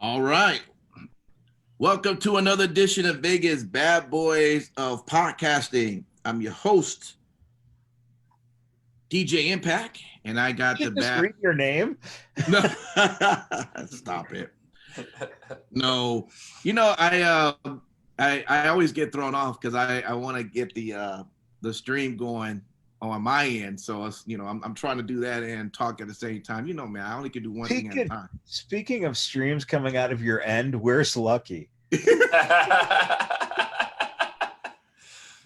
All right. Welcome to another edition of Vegas Bad Boys of Podcasting. I'm your host, DJ Impact, and I got Did the you just bad. read your name? No, stop it. No, you know I always get thrown off because I want to get the stream going on my end. So I'm trying to do that and talk at the same time. You know, man, I only can do one thing at a time. Speaking of streams coming out of your end, where's Lucky?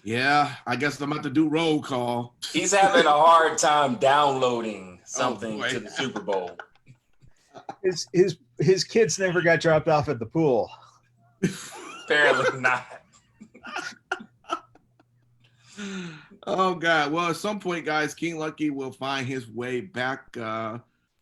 Yeah, I guess I'm about to do roll call. He's having a hard time downloading something to the Super Bowl. His kids never got dropped off at the pool. Apparently not. Oh God! Well, at some point, guys, King Lucky will find his way back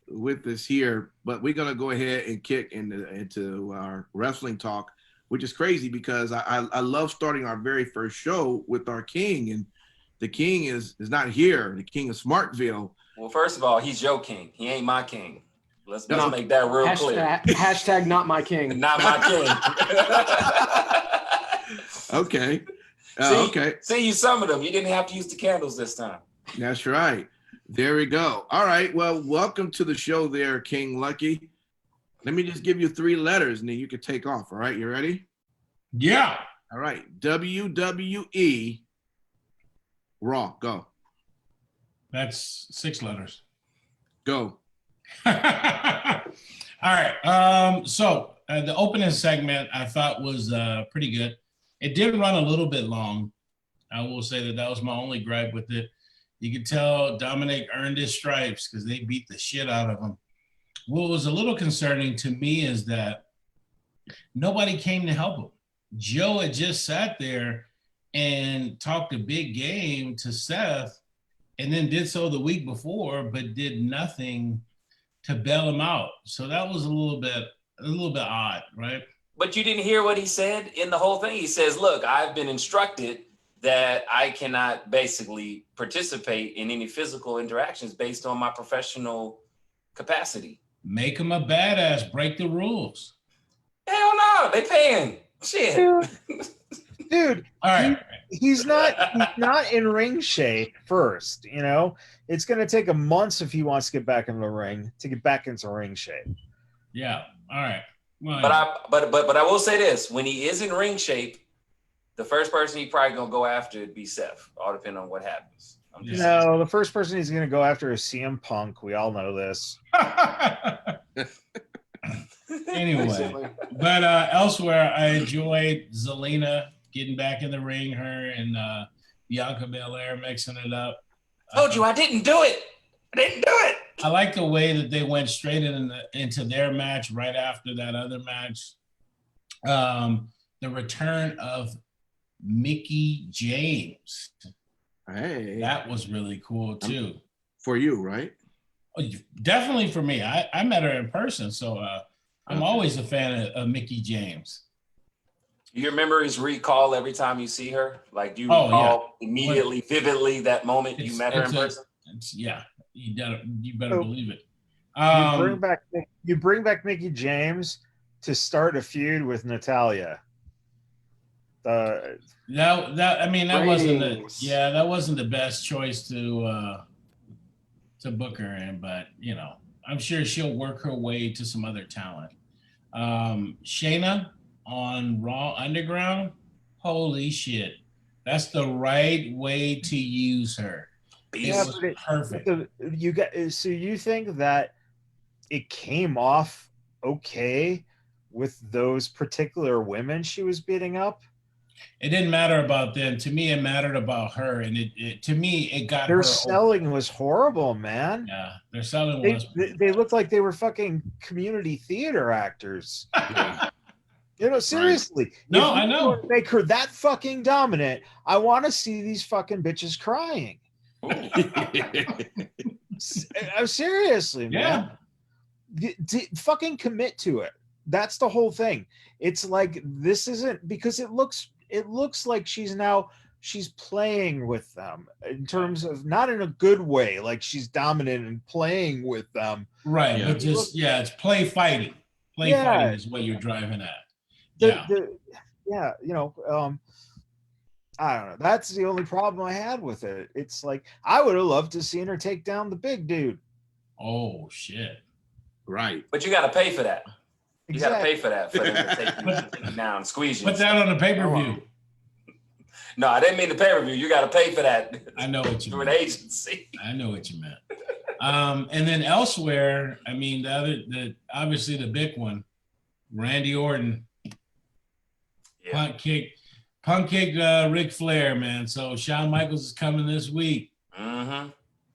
with us here. But we're gonna go ahead and kick into our wrestling talk, which is crazy because I love starting our very first show with our king, and the king is not here. The king of Smartville. Well, first of all, he's your king. He ain't my king. Let's make that real clear. Hashtag not my king. Not my king. Okay. Okay. See, you some of them. You didn't have to use the candles this time. That's right. There we go. All right. Well, welcome to the show there, King Lucky. Let me just give you 3 letters and then you can take off. All right. You ready? Yeah. All right. WWE Raw. Go. That's 6 letters. Go. All right. So the opening segment I thought was pretty good. It did run a little bit long. I will say that was my only gripe with it. You could tell Dominic earned his stripes because they beat the shit out of him. What was a little concerning to me is that nobody came to help him. Joe had just sat there and talked a big game to Seth and then did so the week before, but did nothing to bail him out. So that was a little bit odd, right? But you didn't hear what he said in the whole thing. He says, look, I've been instructed that I cannot basically participate in any physical interactions based on my professional capacity. Make him a badass, break the rules. Hell no, they paying. Shit. Dude, all right. He's not in ring shape first, you know? It's going to take him months if he wants to get back in the ring to get back into ring shape. Yeah. All right. Well, but I will say this: when he is in ring shape, the first person he probably gonna go after would be Seth. All depending on what happens. No, the first person he's gonna go after is CM Punk. We all know this. Anyway, but elsewhere, I enjoyed Zelina getting back in the ring. Her and Bianca Belair mixing it up. Told you I didn't do it. I didn't do it. I like the way that they went straight into their match right after that other match. The return of Mickie James. Hey. That was really cool, too. For you, right? Definitely for me. I met her in person, so I'm always a fan of Mickie James. Your memories recall every time you see her? Like, do you recall immediately, vividly that moment you met her in person? Yeah. You better believe it. You bring back Mickie James to start a feud with Natalya. That wasn't the best choice to book her in, but you know, I'm sure she'll work her way to some other talent. Shayna on Raw Underground, holy shit, that's the right way to use her. It was perfect. So you think that it came off okay with those particular women she was beating up? It didn't matter about them. To me, it mattered about her, and it got their her selling was horrible, man. Yeah, their selling they looked like they were fucking community theater actors. You know, seriously. Right. No, I know. Make her that fucking dominant. I want to see these fucking bitches crying. Seriously, man. Fucking commit to it. That's the whole thing. It's like, this isn't, because it looks like she's playing with them in terms of, not in a good way, like she's dominant and playing with them. Right. Yeah. But just, it's play fighting. Play fighting is what you're driving at. Yeah, you know, I don't know. That's the only problem I had with it. It's like I would have loved to see her take down the big dude. Oh shit! Right. But you got to pay for that. You got to Exactly. pay for that for them to take you down, squeeze you. Put that on the pay-per-view. No, I didn't mean the pay-per-view. You got to pay for that. I know what you through meant. an agency. I know what you meant. And then elsewhere, I mean, obviously the big one, Randy Orton, punk kicked Ric Flair, man. So Shawn Michaels is coming this week. Mm-hmm.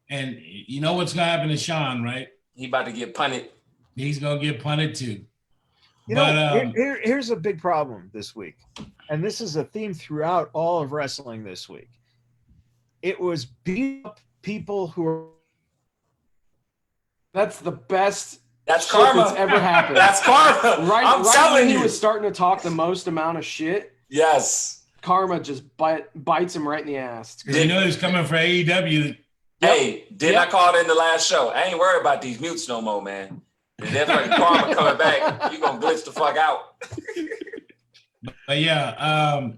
And you know what's gonna happen to Shawn, right? He about to get punted. He's gonna get punted too. You know, here's a big problem this week, and this is a theme throughout all of wrestling this week. It was beat up people who are. That's the best. That's karma. That's ever happened. That's karma. Right telling when you. he was starting to talk the most amount of shit. Yes. Karma just bites him right in the ass. You know he's coming for AEW. Hey, didn't I call it in the last show? I ain't worried about these mutes no more, man. If there's like karma coming back, you gonna glitch the fuck out. But yeah,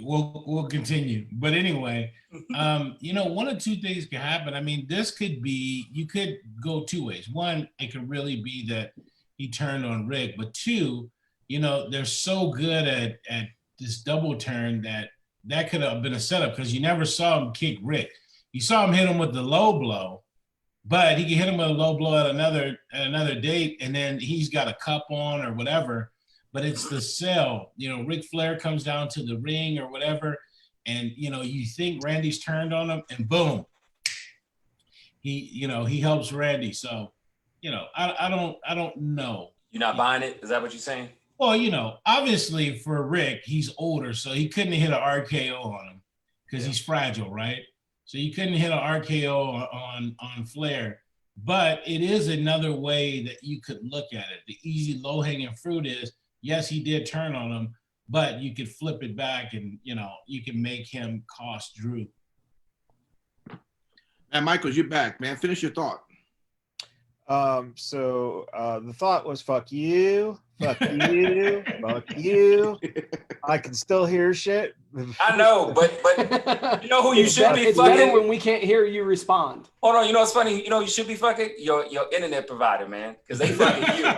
we'll continue. But anyway, you know, one or two things could happen. I mean, this could be, you could go two ways. One, it could really be that he turned on Rick, but two, you know, they're so good at this double turn that could have been a setup because you never saw him kick Rick. You saw him hit him with the low blow, but he can hit him with a low blow at another date, and then he's got a cup on or whatever. But it's the sell. You know, Ric Flair comes down to the ring or whatever, and you know, you think Randy's turned on him, and boom, he helps Randy. So, you know, I don't know. You're not buying it? Is that what you're saying? Well, you know, obviously for Rick, he's older, so he couldn't hit an RKO on him because he's fragile, right? So you couldn't hit an RKO on Flair. But it is another way that you could look at it. The easy low-hanging fruit is, yes, he did turn on him, but you could flip it back and, you know, you can make him cost Drew. And Michaels, you're back, man. Finish your thought. So the thought was, fuck you, fuck you, fuck you. I can still hear shit. I know, but you know who you should be it's fucking? better when we can't hear you respond. Hold on, you know what's funny? You know you should be fucking your internet provider, man, because they fucking you.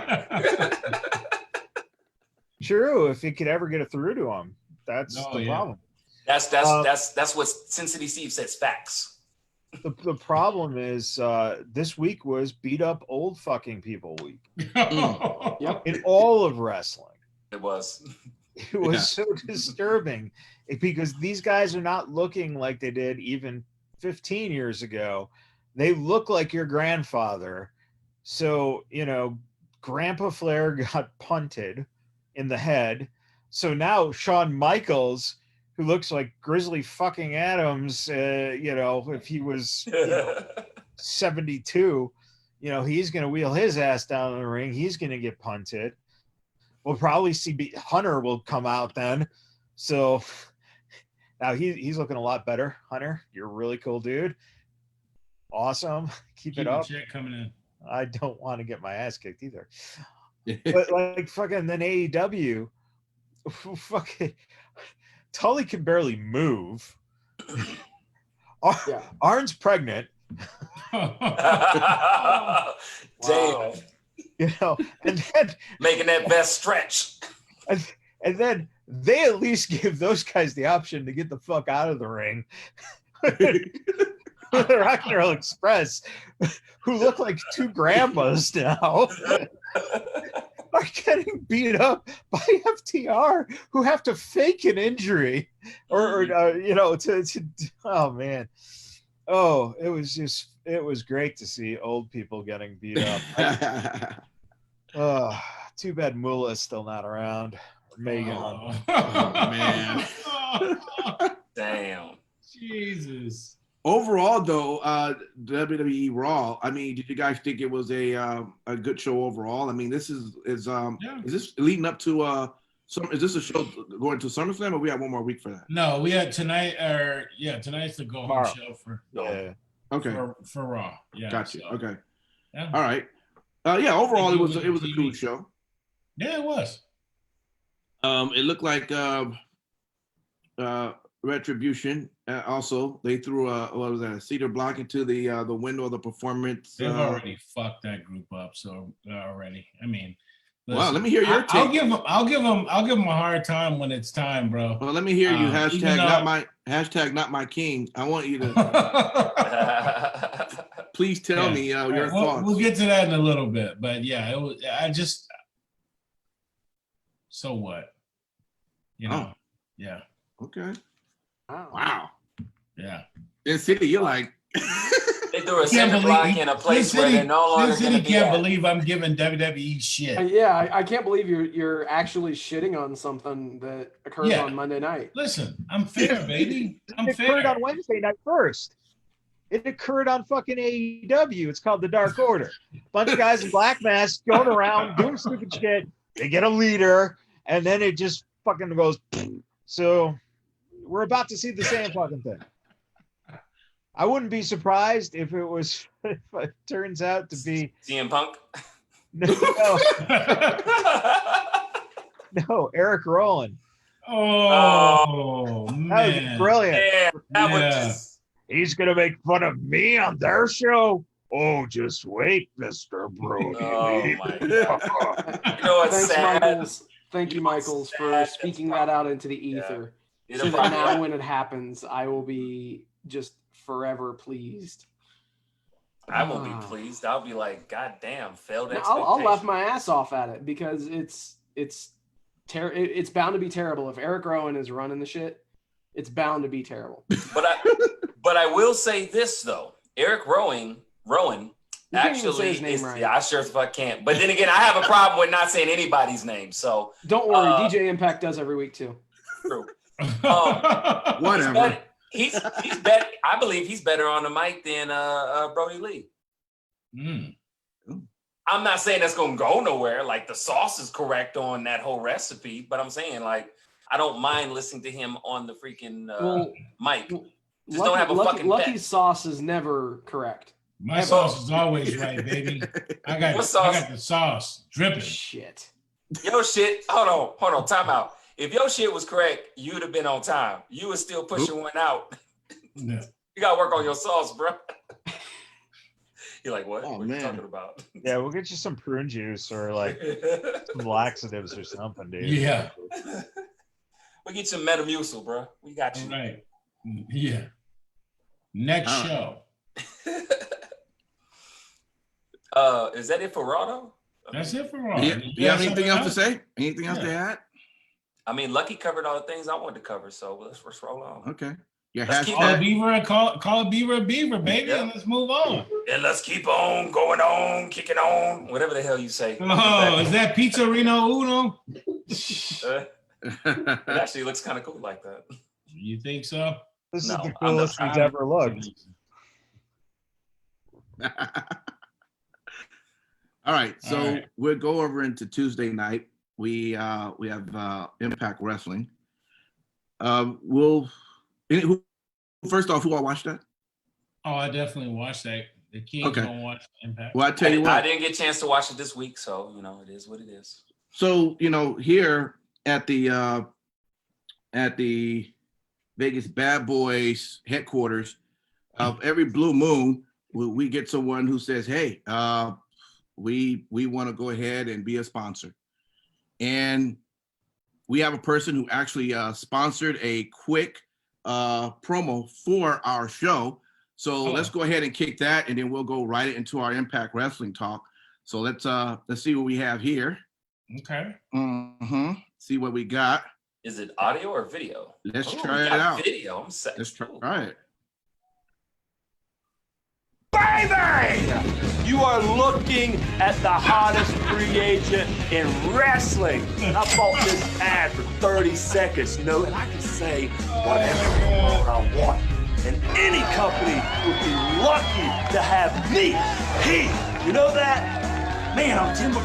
True, if you could ever get it through to him, that's the problem. That's what Sin City Steve says. Facts. The problem is this week was beat up old fucking people week. Yep. In all of wrestling. It was. It was so disturbing because these guys are not looking like they did even 15 years ago. They look like your grandfather. So, you know, Grandpa Flair got punted in the head. So now Shawn Michaels, who looks like Grizzly fucking Adams, you know, if he was 72, you know, he's going to wheel his ass down the ring. He's going to get punted. We'll probably see Hunter will come out then. So now he's looking a lot better. Hunter, you're a really cool dude. Awesome. Keep it up. Check coming in. I don't want to get my ass kicked either. But like fucking then AEW, fucking Tully can barely move. Arn's pregnant. Damn. You know, and then making that best stretch. And then they at least give those guys the option to get the fuck out of the ring. The Rock and Roll Express, who look like two grandmas now, are getting beat up by FTR, who have to fake an injury, or you know, to oh man, oh it was great to see old people getting beat up. Oh, too bad Moolah is still not around. Megan, oh man, damn, Jesus. Overall, though, WWE Raw. I mean, did you guys think it was a good show overall? I mean, this is this leading up to is this a show going to SummerSlam, or we have one more week for that? No, we had tonight, tonight's the go home show for for Raw. Yeah, gotcha. So, Okay, yeah. all right. Overall, it was a cool show. Yeah, it was. It looked like Retribution. Also, they threw a cedar block into the window of the performance. They've already fucked that group up. So already, I mean, well, let me hear your take. I'll give them a hard time when it's time, bro. Well, let me hear you. Hashtag not my king. I want you to please tell me your thoughts. We'll get to that in a little bit, but yeah, it was. So what? You know? Yeah. Okay. Wow. Wow. Yeah. In City, you're like. They threw a cinder block in a place where they're no longer going to be. Can't believe I'm giving WWE shit. Yeah, I can't believe you're actually shitting on something that occurs on Monday night. Listen, I'm fair, baby. It occurred on Wednesday night first. It occurred on fucking AEW. It's called the Dark Order. Bunch of guys in black masks going around doing stupid shit. They get a leader, and then it just fucking goes. So we're about to see the same fucking thing. I wouldn't be surprised if it turns out to be CM Punk. No, Eric Rowan. Oh, man. That was brilliant. Yeah, that was just... He's gonna make fun of me on their show. Oh, just wait, Mr. Brody. Oh my God. You know what's Thanks, sad? Michaels. Thank you, Michaels, for speaking that out into the ether. Yeah. So that now when it happens, I will be just forever pleased. I won't be pleased. I'll be like, God damn, failed I'll laugh my ass off at it because it's bound to be terrible. If Eric Rowan is running the shit, it's bound to be terrible. But I will say this though, Eric Rowan actually is right. Yeah, I sure as fuck can't. But then again, I have a problem with not saying anybody's name. So don't worry, DJ Impact does every week too. True. Whatever. He's better. I believe he's better on the mic than Brody Lee. I'm not saying that's gonna go nowhere. Like the sauce is correct on that whole recipe, but I'm saying like I don't mind listening to him on the freaking mic. Just don't have a fucking Lucky's sauce is never correct. My sauce is always right, baby. I got the sauce dripping. Shit. Yo shit. Hold on. Time out. If your shit was correct, you'd have been on time. You were still pushing one out. Yeah. You gotta work on your sauce, bro. You're like, what? Oh, what are man. you talking about? Yeah, we'll get you some prune juice or like some laxatives or something, dude. Yeah. We'll get some Metamucil, bro. We got you. All right. Yeah. Next show. Is that it for Raw though? That's it for Raw. Do you have anything else to say? Anything else to add? I mean, Lucky covered all the things I wanted to cover, so let's roll on. Okay. Your Call a beaver a beaver, baby, and let's move on. And let's keep on going on, kicking on, whatever the hell you say. Oh, is that Pizza Reno Uno? It actually looks kind of cool like that. You think so? This is the coolest he's ever looked. All right, so we'll go over into Tuesday night. We have Impact Wrestling. First off, who all watched that? Oh, I definitely watched that. The Kings don't watch Impact. Well, I tell you what, I didn't get a chance to watch it this week, so it is what it is. So here at the Vegas Bad Boys headquarters, every blue moon we get someone who says, "Hey, we want to go ahead and be a sponsor," and we have a person who actually sponsored a quick promo for our show. So let's go ahead and kick that, and then we'll go right into our Impact Wrestling talk. So let's see what we have here. Okay. See what we got. Is it audio or video? Let's try it out. Video. I'm set. Let's try it. Baby! You are looking at the hottest free agent in wrestling. I bought this ad for 30 seconds, and I can say whatever I want. And any company would be lucky to have me. You know that? Man, I'm timber.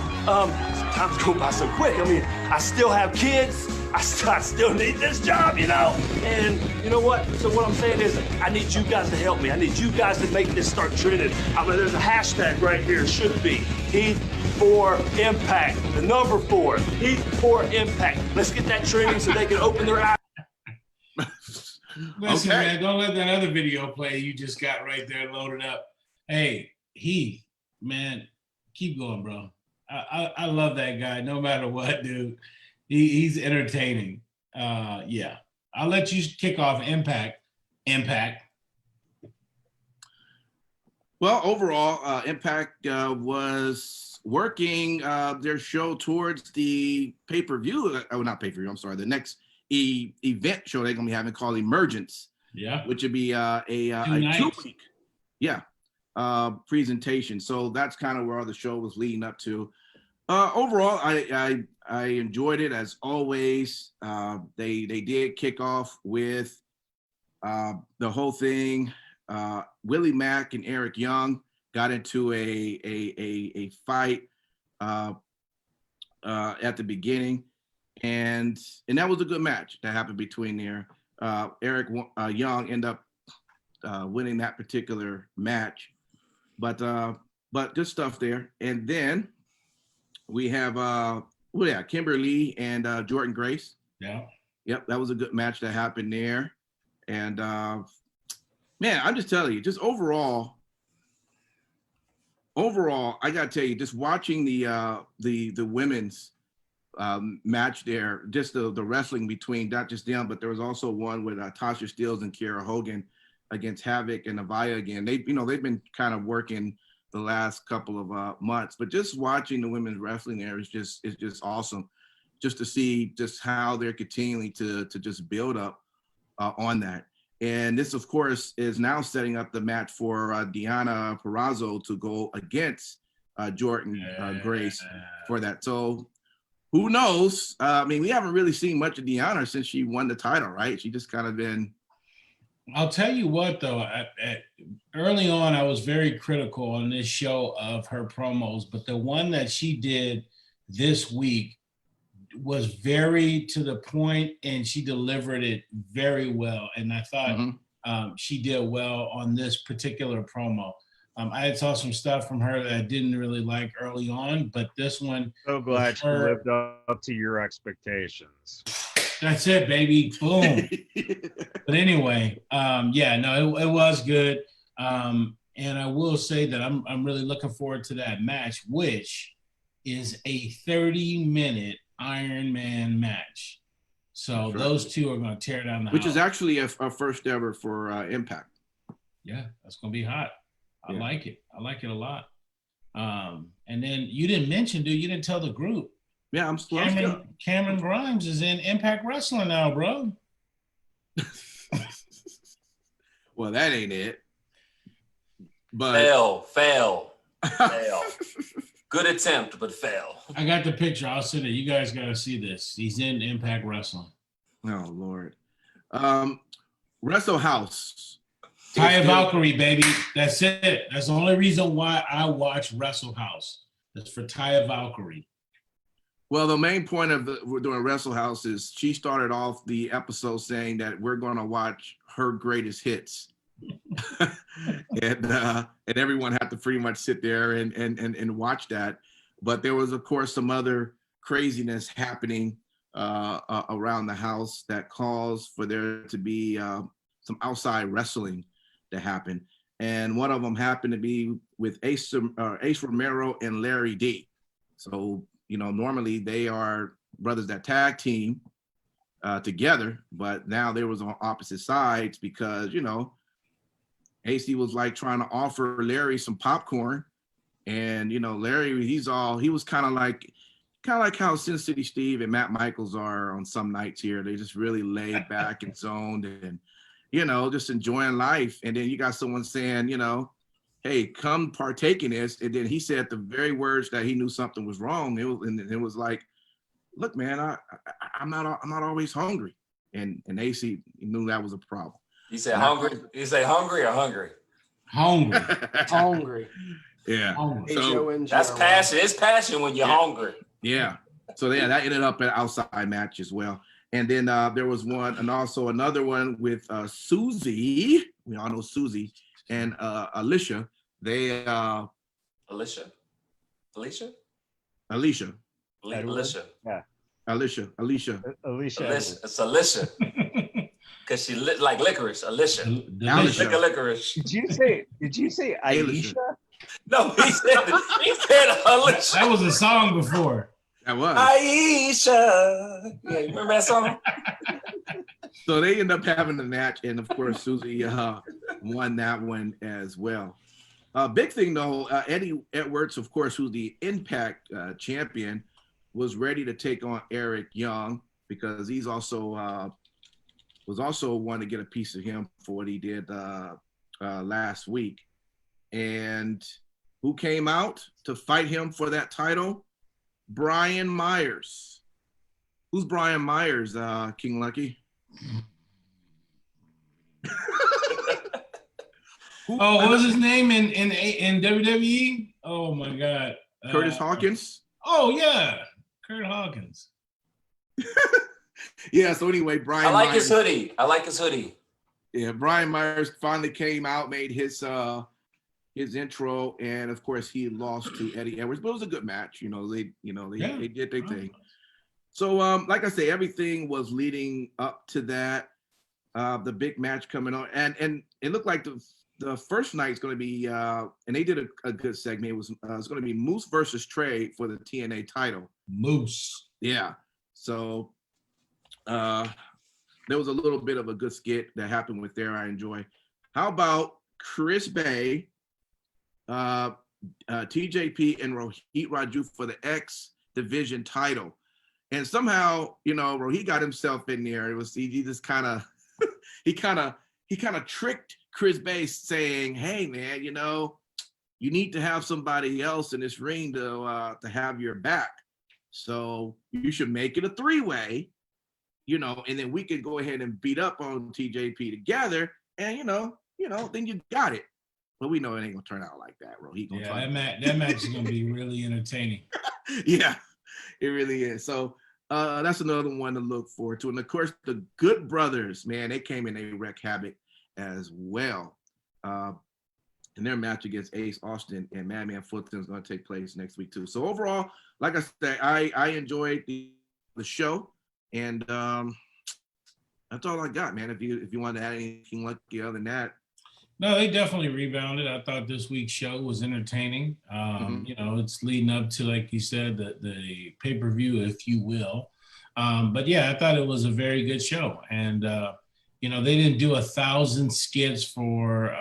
Times go by so quick. I mean, I still have kids. I still need this job, And you know what? So what I'm saying is I need you guys to help me. I need you guys to make this start trending. I mean, there's a hashtag right here. It should be Heath for Impact. The number 4, Heat for Impact. Let's get that trending so they can open their eyes. Listen, Okay. man, don't let that other video play you just got right there loaded up. Hey, Heath, man, keep going, bro. I love that guy no matter what, dude. He's entertaining. Yeah. I'll let you kick off Impact. Well, overall, Impact was working their show towards the pay-per-view. Oh, not pay-per-view. I'm sorry. The next event show they're gonna be having called Emergence. Yeah. Which would be a 2-week, presentation. So that's kind of where the show was leading up to. Overall, I enjoyed it as always. They did kick off with the whole thing. Willie Mack and Eric Young got into a fight at the beginning, and that was a good match that happened between there. Eric Young ended up winning that particular match, but good stuff there. And then we have Kimberly and Jordan Grace. Yeah. Yep, that was a good match that happened there. And man, I'm just telling you, just overall, I gotta tell you, just watching the women's match there, just the wrestling between not just them, but there was also one with Tasha Steelz and Kiera Hogan against Havoc and Avaya again. They've been kind of working the last couple of months, but just watching the women's wrestling there is just awesome, just to see just how they're continuing to just build up on that. And this, of course, is now setting up the match for Deonna Purrazzo to go against Jordan Grace for that. So who knows? I mean, we haven't really seen much of Deonna since she won the title, right? She just kind of been. I'll tell you what, though, early on, I was very critical on this show of her promos, but the one that she did this week was very to the point, and she delivered it very well. And I thought she did well on this particular promo. I had saw some stuff from her that I didn't really like early on, but this one. So glad she lived up to your expectations. That's it, baby. Boom. But anyway, it was good. And I will say that I'm really looking forward to that match, which is a 30-minute Iron Man match. So those two are going to tear down the Which house. is actually a first ever for Impact. Yeah, that's going to be hot. I like it. I like it a lot. And then you didn't mention, dude, you didn't tell the group. Yeah, I'm still. Cameron Grimes is in Impact Wrestling now, bro. Well, that ain't it. But Fail. Good attempt, but fail. I got the picture. I'll send it. You guys got to see this. He's in Impact Wrestling. Oh, Lord. Wrestle House. Taya Valkyrie, baby. That's it. That's the only reason why I watch Wrestle House. That's for Taya Valkyrie. Well, the main point of we're doing Wrestle House is she started off the episode saying that we're going to watch her greatest hits. and everyone had to pretty much sit there and watch that. But there was, of course, some other craziness happening around the house that caused for there to be some outside wrestling to happen. And one of them happened to be with Ace Romero and Larry D. So, normally they are brothers that tag team together, but now they was on opposite sides because, AC was like trying to offer Larry some popcorn, and Larry, he was kind of like how Sin City Steve and Matt Michaels are on some nights here. They just really laid back and zoned and just enjoying life. And then you got someone saying, hey, come partake in this. And then he said the very words that he knew something was wrong. It was like, look, man, I'm not always hungry. And AC knew that was a problem. You say hungry? You say hungry or hungry? Hungry. Hungry. Yeah. Hungry. So that's passion. It's passion when you're hungry. Yeah. So that ended up an outside match as well. And then there was one, and also another one with Susie. We all know Susie and Alicia. They Alicia? Alicia. Alicia. Yeah. Alicia. It's Alicia. Because she lit like licorice. Alicia. Alicia. Lick a licorice. Did you say Aisha? No, he said Alicia. That was a song before. That was. Aisha. Yeah, you remember that song? So they end up having the match, and of course, Susie won that one as well. Big thing though, Eddie Edwards, of course, who's the Impact champion, was ready to take on Eric Young because he's also was also wanting to get a piece of him for what he did last week. And who came out to fight him for that title? Brian Myers. Who's Brian Myers, King Lucky? What was his name in WWE? Oh my God. Curtis Hawkins? Oh yeah, Kurt Hawkins. Yeah, so anyway, Brian I like Myers, his hoodie. Yeah, Brian Myers finally came out, made his intro, and of course he lost to Eddie Edwards, but it was a good match. They did their thing. So like I say, everything was leading up to that. The big match coming on, and it looked like the first night is going to be, and they did a good segment. It's going to be Moose versus Trey for the TNA title. Moose. Yeah. So there was a little bit of a good skit that happened with there. I enjoy. How about Chris Bay, TJP, and Rohit Raju for the X Division title? And somehow, Rohit got himself in there. It was he just kind of he kind of tricked Chris Bay, saying, "Hey man, you need to have somebody else in this ring to have your back. So you should make it a three-way, and then we can go ahead and beat up on TJP together, and then you got it." But we know it ain't gonna turn out like that, bro. That match is gonna be really entertaining. Yeah, it really is. So that's another one to look forward to. And of course, the Good Brothers, man, they came in, they wrecked havoc as well. And their match against Ace Austin and Madman Fulton is going to take place next week too. So overall, like I said, I enjoyed the show, and that's all I got, man. If you want to add anything lucky other than that. No, they definitely rebounded. I thought this week's show was entertaining. It's leading up to, like you said, the pay-per-view, if you will. But yeah, I thought it was a very good show. And, they didn't do 1,000 skits for,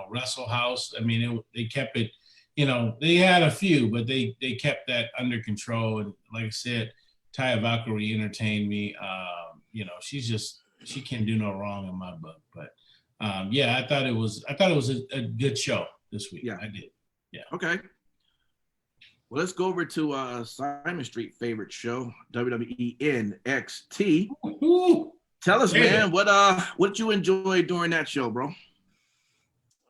Wrestle House. I mean, they kept it, they had a few, but they kept that under control. And like I said, Taya Valkyrie entertained me. She can't do no wrong in my book. But I thought it was a good show this week. Yeah, I did. Yeah. Okay. Well, let's go over to Simon Street favorite show, WWE NXT. Ooh. Tell us, man, what you enjoyed during that show, bro?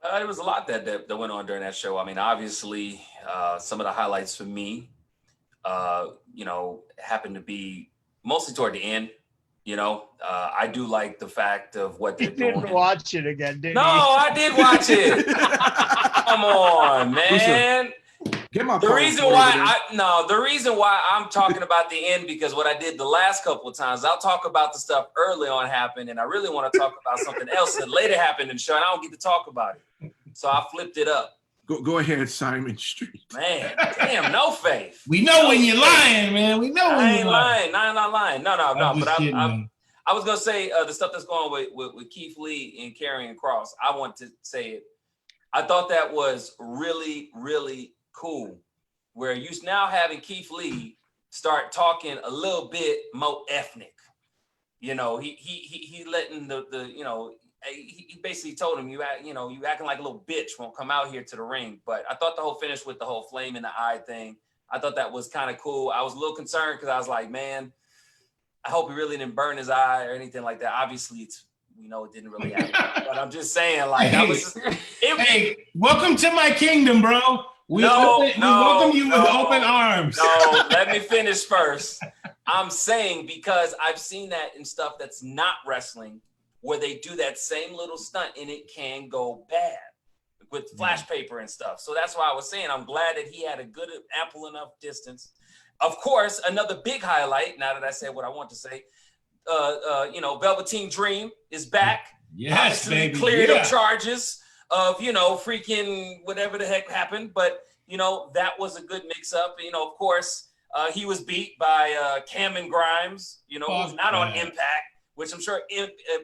There was a lot that went on during that show. I mean, obviously, some of the highlights for me, happened to be mostly toward the end. I do like the fact of what they're doing. You didn't watch it again, did you? No, I did watch it. Come on, man. The reason why I'm talking about the end, because what I did the last couple of times, I'll talk about the stuff early on happened, and I really want to talk about something else that later happened in the show, and I don't get to talk about it. So I flipped it up. Go ahead, Simon Street. Man, damn, no faith. We know when you're lying, man. We know when you're lying. I'm not lying. No. But I I was gonna say the stuff that's going on with Keith Lee and Karrion Kross. I want to say it. I thought that was really, really cool. Where you now having Keith Lee start talking a little bit more ethnic. He letting he basically told him you acting like a little bitch, won't come out here to the ring. But I thought the whole finish with the whole flame in the eye thing, I thought that was kind of cool. I was a little concerned because I was like, man, I hope he really didn't burn his eye or anything like that. Obviously, it didn't really happen. But I'm just saying, like, hey, welcome to my kingdom, bro. We welcome you with open arms. No, let me finish first. I'm saying because I've seen that in stuff that's not wrestling, where they do that same little stunt and it can go bad. with flash paper and stuff. So that's why I was saying I'm glad that he had a good, ample enough distance. Of course, another big highlight, now that I said what I want to say, Velveteen Dream is back. Yes, obviously baby. Cleared of charges of, freaking whatever the heck happened. But, that was a good mix up. Of course, he was beat by Cameron Grimes, who's not on Impact, which I'm sure,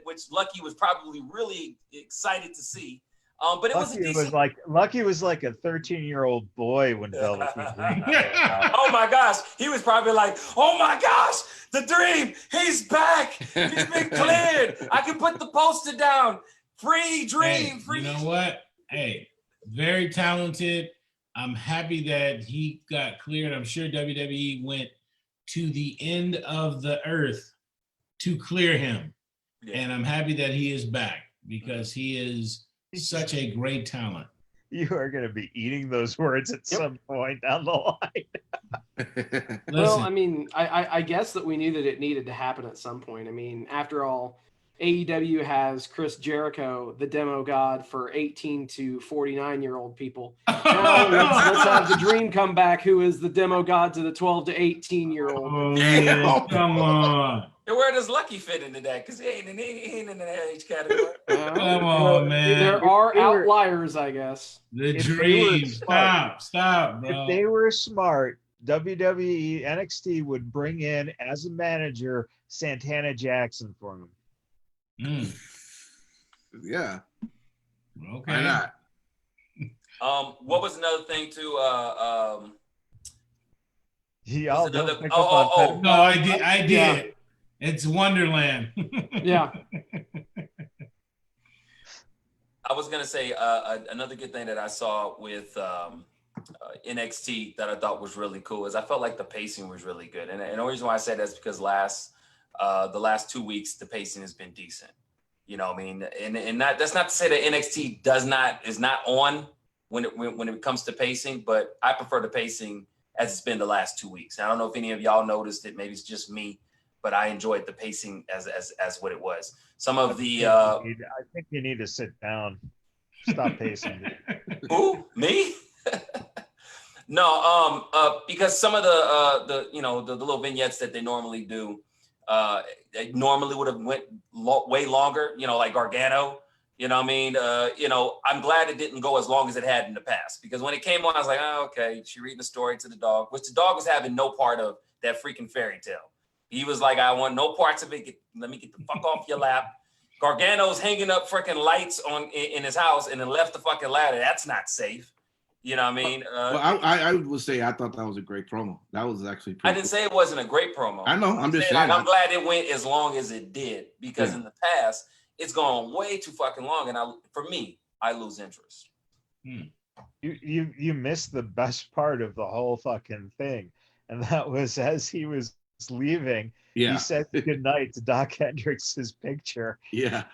which Lucky was probably really excited to see. But it was a decent... Lucky was like a 13-year-old boy when Velveteen Dream came out. Oh my gosh, he was probably like, "Oh my gosh, the Dream, he's back! He's been cleared. I can put the poster down. Free Dream, free." You know what? Hey, very talented. I'm happy that he got cleared. I'm sure WWE went to the end of the earth to clear him, and I'm happy that he is back because he is such a great talent. You are going to be eating those words at some point down the line. Well, I mean, I guess that we knew that it needed to happen at some point. I mean, after all, AEW has Chris Jericho, the demo god for 18 to 49-year-old people. Now let's have the Dream come back, who is the demo god to the 12 to 18-year-old. Oh, man, come on. Where does Lucky fit into that? Because he ain't in the age category. Come on, man. There are outliers, I guess. The Dream. Stop, bro. If they were smart, WWE NXT would bring in as a manager Santana Jackson for him. Yeah. Okay. Why not? What was another thing too? Y'all don't pick up on No, I did. Yeah. It's Wonderland. Yeah. I was gonna say another good thing that I saw with NXT that I thought was really cool is I felt like the pacing was really good, and the reason why I said that's because the last 2 weeks the pacing has been decent. You know what I mean? And that's not to say that NXT is not on when it comes to pacing, but I prefer the pacing as it's been the last 2 weeks. I don't know if any of y'all noticed it. Maybe it's just me, but I enjoyed the pacing as what it was. Some of the I think you need to sit down. Stop pacing. Who? Me? No, because some of the little vignettes that they normally do, they normally would have went way longer, like Gargano, you know what I mean? I'm glad it didn't go as long as it had in the past, because when it came on, I was like, oh, okay, she reading the story to the dog, which the dog was having no part of that freaking fairy tale. He was like, I want no parts of it. Let me get the fuck off your lap. Gargano's hanging up freaking lights in his house and then left the fucking ladder. That's not safe. You know what I mean? Well, I would say I thought that was a great promo. That was actually pretty I didn't say it wasn't a great promo. I know. I'm just saying. Like, I'm glad it went as long as it did, because in the past, it's gone way too fucking long. And for me, I lose interest. You missed the best part of the whole fucking thing. And that was as he was leaving, he said goodnight to Doc Hendricks' picture. Yeah.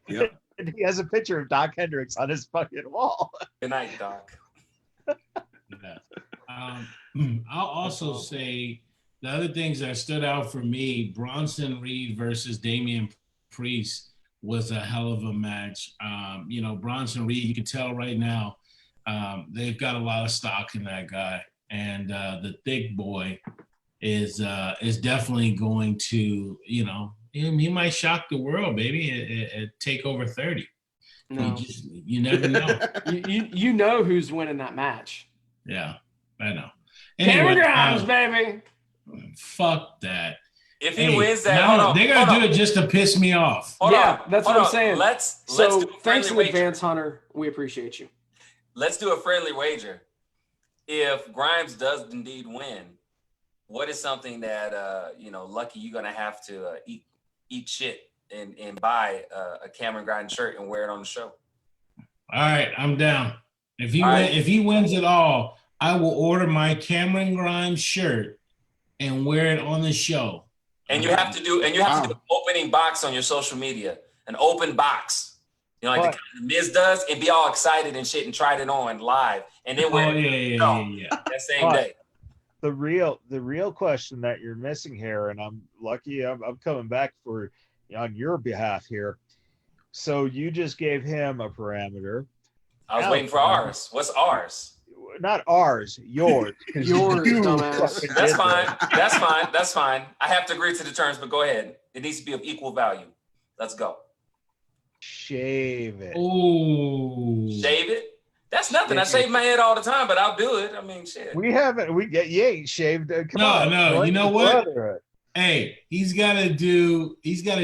Yep. And he has a picture of Doc Hendricks on his fucking wall. Good night, Doc. I'll also say the other things that stood out for me, Bronson Reed versus Damian Priest was a hell of a match. Bronson Reed, you can tell right now, they've got a lot of stock in that guy. And the thick boy is definitely going to, he might shock the world, baby, at TakeOver 30. No. You never know. you know who's winning that match. Yeah, I know. Cameron Grimes, baby. Fuck that. If he wins that, they're gonna do it just to piss me off. That's what I'm saying. Let's thanks in advance, Hunter. We appreciate you. Let's do a friendly wager. If Grimes does indeed win, what is something that Lucky, you're gonna have to eat shit and buy a Cameron Grimes shirt and wear it on the show? All right, I'm down. If he wins it all, I will order my Cameron Grimes shirt and wear it on the show. And you have to do an opening box on your social media, an open box. Like the Miz does, and be all excited and shit and tried it on live, and then wear that same day. The real question that you're missing here, and I'm lucky I'm coming back on your behalf here. So you just gave him a parameter. I was waiting for ours. What's ours? Not ours, yours. 'Cause Yours, you dumbass. fucking That's did fine. that. That's fine. That's fine. I have to agree to the terms, but go ahead. It needs to be of equal value. Let's go. Shave it. Oh, Shave it? That's nothing. I shave my head all the time, but I'll do it. I mean, shit. We haven't. You ain't shaved. Come on. No. You know what? Brother. Hey, he's got to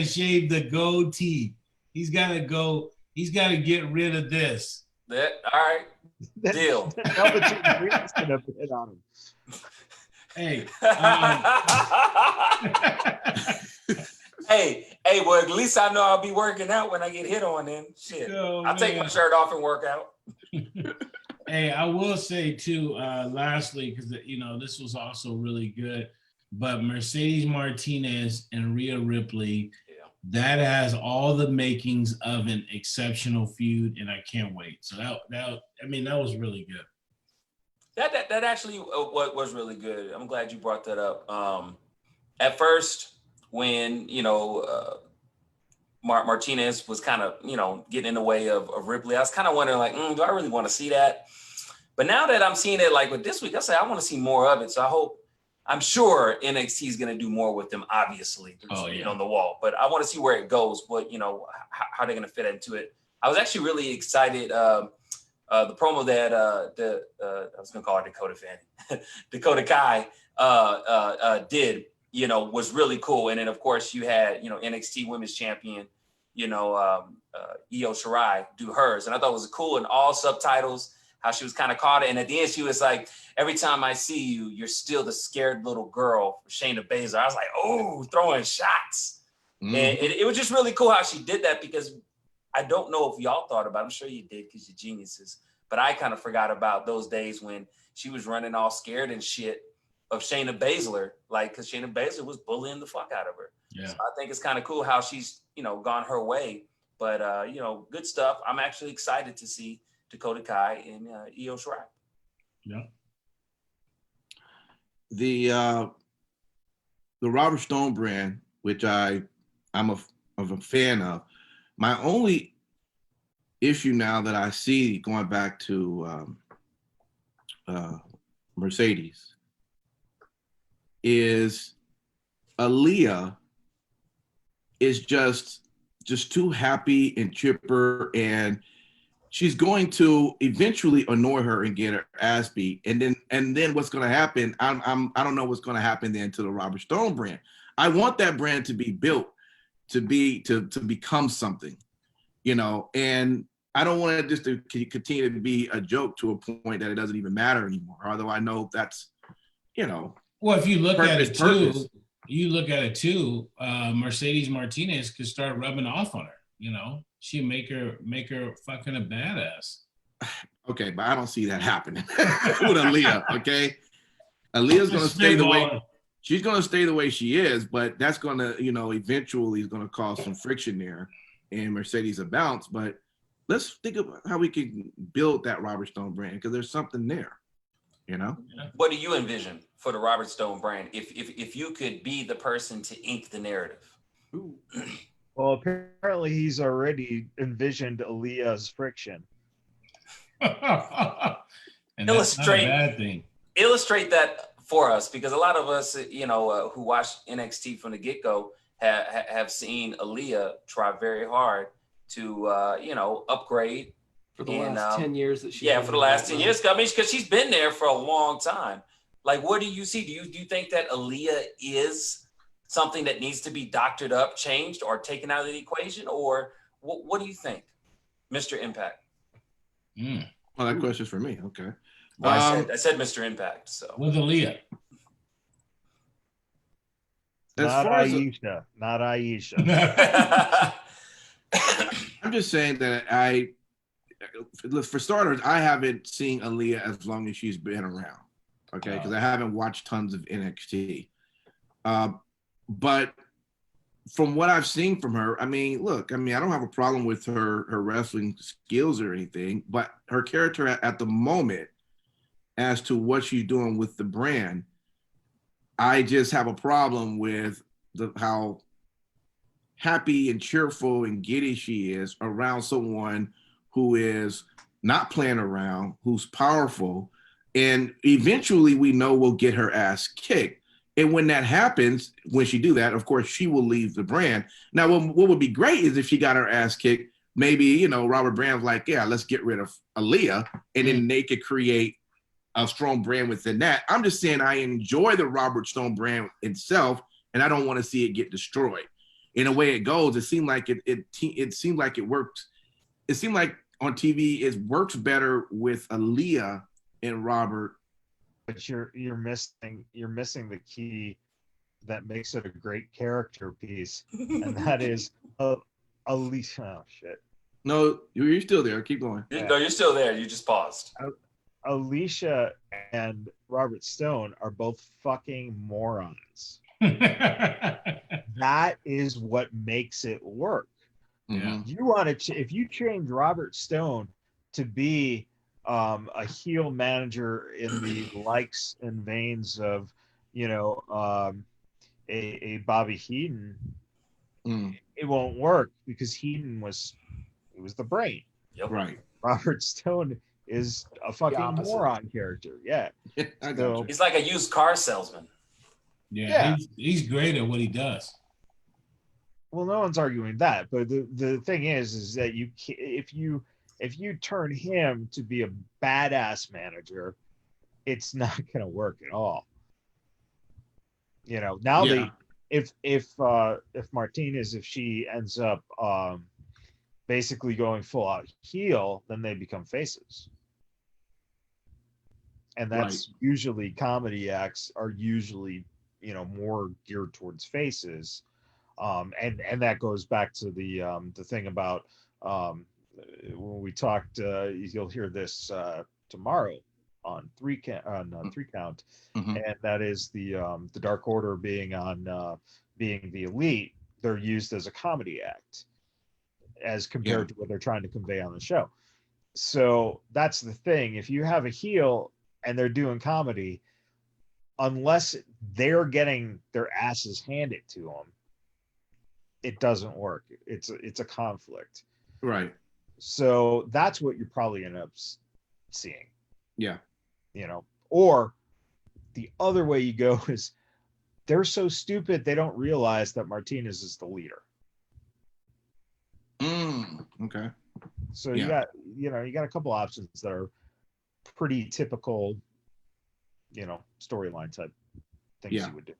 shave the goatee. He's got to get rid of this. All right. Deal. Velveteen Dream's gonna hit on him. Hey. Hey, well, at least I know I'll be working out when I get hit on then. Shit. I'll take my shirt off and work out. Hey, I will say too, lastly, because this was also really good, but Mercedes Martinez and Rhea Ripley, that has all the makings of an exceptional feud, and I can't wait. So that was really good. That actually what was really good. I'm glad you brought that up. At first, when Martinez was kind of getting in the way of Ripley, I was kind of wondering like, do I really want to see that? But now that I'm seeing it like with this week, I say I want to see more of it. So I'm sure NXT is going to do more with them. Obviously, on the wall, but I want to see where it goes. What how they're going to fit into it. I was actually really excited. The promo that I was going to call her Dakota Fanny, Dakota Kai did, was really cool. And then of course you had NXT Women's Champion, Io Shirai do hers, and I thought it was cool. And all subtitles. How she was kind of caught it. And at the end, she was like, every time I see you, you're still the scared little girl for Shayna Baszler. I was like, oh, throwing shots. Mm-hmm. And it was just really cool how she did that, because I don't know if y'all thought about it. I'm sure you did because you're geniuses. But I kind of forgot about those days when she was running all scared and shit of Shayna Baszler, like, because Shayna Baszler was bullying the fuck out of her. Yeah. So I think it's kind of cool how she's, gone her way. But, good stuff. I'm actually excited to see Dakota Kai and Io Shirai. Yeah. The Robert Stone brand, which I'm a fan of. My only issue now that I see going back to Mercedes is Aaliyah is just too happy and chipper, and she's going to eventually annoy her and get her ass beat. And then what's going to happen? I don't know what's going to happen then to the Robert Stone brand. I want that brand to be built to become something, and I don't want it just to continue to be a joke to a point that it doesn't even matter anymore. Although I know that's, well, if you look at it too, Mercedes Martinez could start rubbing off on her, She make her fucking a badass. Okay, but I don't see that happening with Aaliyah. Okay, Aaliyah's gonna stay the way she's gonna stay the way she is, but that's gonna, eventually is gonna cause some friction there, and Mercedes a bounce. But let's think about how we can build that Robert Stone brand, because there's something there, What do you envision for the Robert Stone brand if you could be the person to ink the narrative? Ooh. Well, apparently he's already envisioned Aaliyah's friction. And that's not a bad thing. Illustrate that for us, because a lot of us, who watch NXT from the get-go have seen Aaliyah try very hard to, upgrade. For the last 10 years that she. For the last 10 years. I mean, because she's been there for a long time. Like, what do you see? Do you think that Aaliyah is something that needs to be doctored up, changed, or taken out of the equation? Or what do you think, Mr. Impact? Well, that question's for me. Okay. Well, I said Mr. Impact. So with Aaliyah. Not Aisha. I'm just saying that for starters, I haven't seen Aaliyah as long as she's been around. Okay, because I haven't watched tons of NXT. But from what I've seen from her, I mean, I don't have a problem with her wrestling skills or anything, but her character at the moment, as to what she's doing with the brand, I just have a problem with how happy and cheerful and giddy she is around someone who is not playing around, who's powerful, and eventually we know we'll get her ass kicked. And when that happens, when she do that, of course, she will leave the brand. Now, what would be great is if she got her ass kicked, maybe, you know, Robert Brand's like, yeah, let's get rid of Aaliyah, and then they could create a strong brand within that. I'm just saying I enjoy the Robert Stone brand itself, and I don't want to see it get destroyed. In a way it goes, it seemed like it seemed like it works. It seemed like on TV it works better with Aaliyah and Robert. But you're missing the key that makes it a great character piece, and that is Alicia. Oh shit. No, you're still there. Keep going. No, you're still there. You just paused. Alicia and Robert Stone are both fucking morons. That is what makes it work. Yeah. You want to if you change Robert Stone to be a heel manager in the likes and veins of, you know, a Bobby Heenan, it won't work because Heenan was the brain. Yep. Right. Robert Stone is a fucking moron character. Yeah. I got So, you. He's like a used car salesman. Yeah. He's great at what he does. well, no one's arguing that, but the thing is that if you turn him to be a badass manager, it's not going to work at all. You know, now if Martinez, if she ends up basically going full out heel, then they become faces. And that's usually comedy acts are usually, you know, more geared towards faces. And that goes back to the thing about when we talked, you'll hear this tomorrow on three count, and that is the Dark Order being the Elite. They're used as a comedy act as compared to what they're trying to convey on the show. So that's the thing. If you have a heel and they're doing comedy, unless they're getting their asses handed to them, it doesn't work. It's a conflict. Right. So that's what you're probably end up seeing. Yeah. You know, or the other way you go is they're so stupid they don't realize that Martinez is the leader. Okay. So you got a couple options that are pretty typical, you know, storyline type things you would do.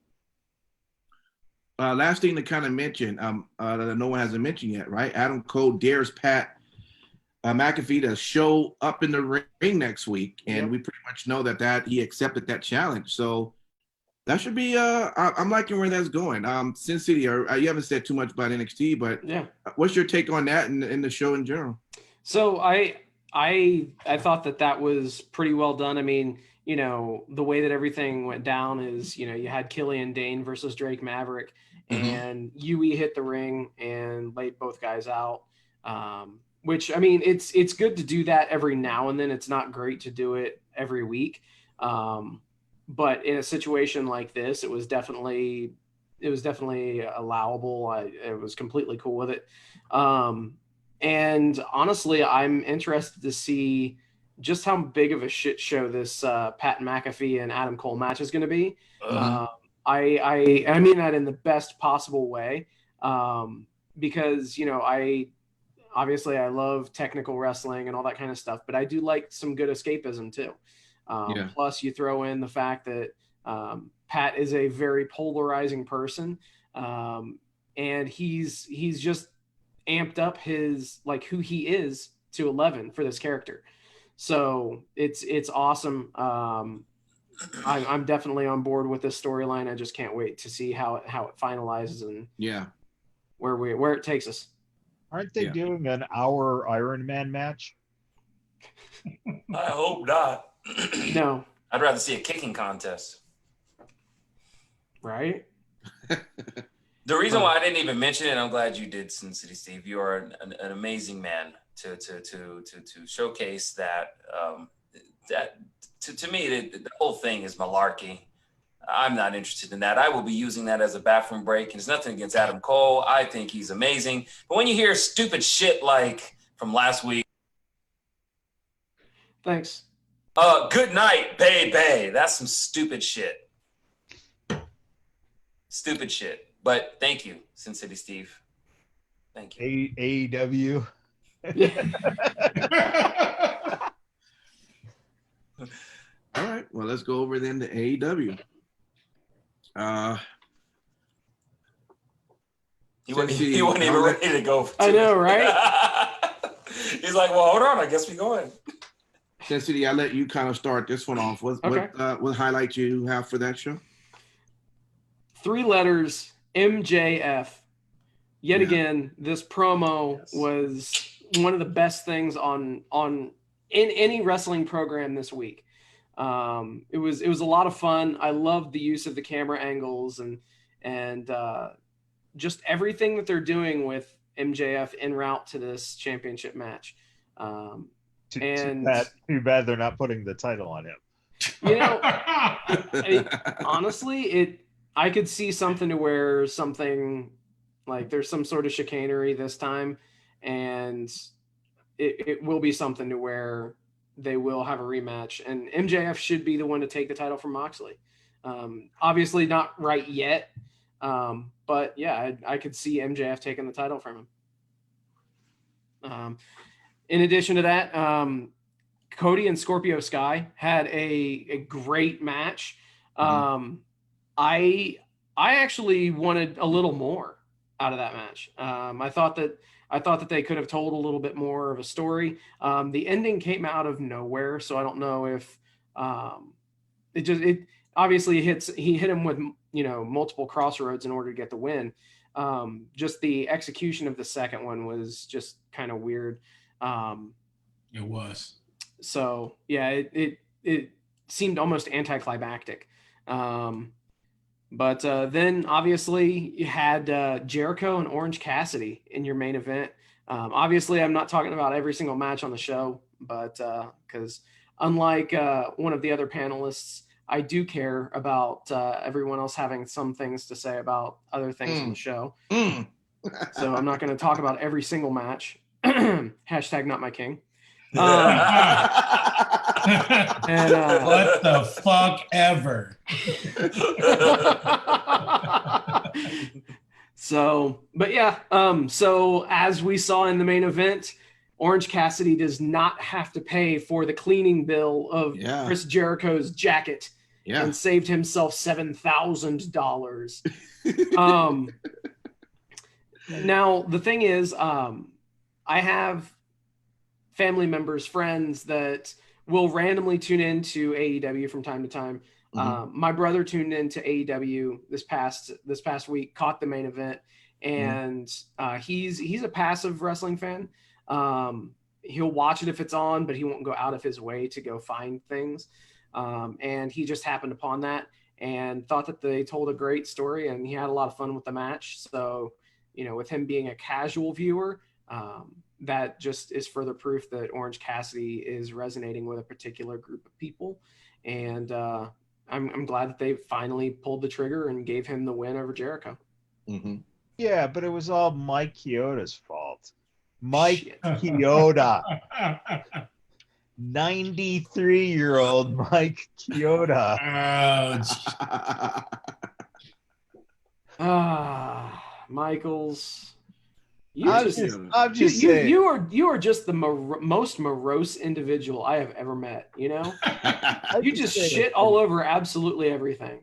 Last thing to kind of mention, that no one hasn't mentioned yet, right? Adam Cole dares Pat McAfee to show up in the ring next week, and we pretty much know that he accepted that challenge. So that should be. I'm liking where that's going. Sin City, you haven't said too much about NXT, but what's your take on that and the show in general? So I thought that was pretty well done. I mean, you know, the way that everything went down is, you know, you had Killian Dane versus Drake Maverick, and Yui hit the ring and laid both guys out. Which, I mean, it's good to do that every now and then. It's not great to do it every week. But in a situation like this, it was definitely allowable. I was completely cool with it. And honestly, I'm interested to see just how big of a shit show this Pat McAfee and Adam Cole match is going to be. I mean that in the best possible way, because, you know, obviously I love technical wrestling and all that kind of stuff, but I do like some good escapism too. Plus you throw in the fact that Pat is a very polarizing person, and he's just amped up his, like, who he is to 11 for this character. So it's awesome. I'm definitely on board with this storyline. I just can't wait to see how it finalizes and where it takes us. Aren't they doing an hour Iron Man match? I hope not. No. I'd rather see a kicking contest. Right? The reason why I didn't even mention it, I'm glad you did, Sin City Steve. You are an amazing man to showcase that. That to me, the whole thing is malarkey. I'm not interested in that. I will be using that as a bathroom break. And there's nothing against Adam Cole. I think he's amazing. But when you hear stupid shit like from last week, Thanks. good night, baby. That's some stupid shit. Stupid shit. But thank you, Sin City Steve. Thank you. AEW. All right. Well, let's go over then to AEW. He wasn't even ready to go. I know, right? He's like, well, hold on. I guess we're going. Sin City, I'll let you kind of start this one off. What highlights you have for that show? 3 letters, MJF. Yet again, this promo was one of the best things in any wrestling program this week. It was a lot of fun. I loved the use of the camera angles and just everything that they're doing with MJF en route to this championship match. Too bad they're not putting the title on him. You know, honestly, I could see something to where something like there's some sort of chicanery this time, and it will be something to where they will have a rematch, and MJF should be the one to take the title from Moxley. Obviously not right yet, but yeah, I could see MJF taking the title from him. In addition to that, Cody and Scorpio Sky had a great match. I actually wanted a little more out of that match. I thought that they could have told a little bit more of a story. The ending came out of nowhere, so I don't know if it obviously he hit him with multiple crossroads in order to get the win. Just the execution of the second one was just kind of weird. It was. So yeah, it seemed almost anticlimactic. But then obviously you had Jericho and Orange Cassidy in your main event. Obviously I'm not talking about every single match on the show, but because unlike one of the other panelists, I do care about everyone else having some things to say about other things on the show. So I'm not going to talk about every single match. Hashtag not my king. And, what the fuck ever. So, but yeah, so as we saw in the main event, Orange Cassidy does not have to pay for the cleaning bill of Chris Jericho's jacket and saved himself $7,000. Now the thing is, I have family members, friends that will randomly tune into AEW from time to time. My brother tuned into AEW this past week, caught the main event, and he's a passive wrestling fan. He'll watch it if it's on, but he won't go out of his way to go find things. And he just happened upon that and thought that they told a great story, and he had a lot of fun with the match. So, with him being a casual viewer, that just is further proof that Orange Cassidy is resonating with a particular group of people. And I'm glad that they finally pulled the trigger and gave him the win over Jericho. Yeah, but it was all Mike Chioda's fault. Mike Chioda. 93-year-old Mike Chioda. Michaels. I'm just saying. You are just the most morose individual I have ever met. You just shit all over absolutely everything.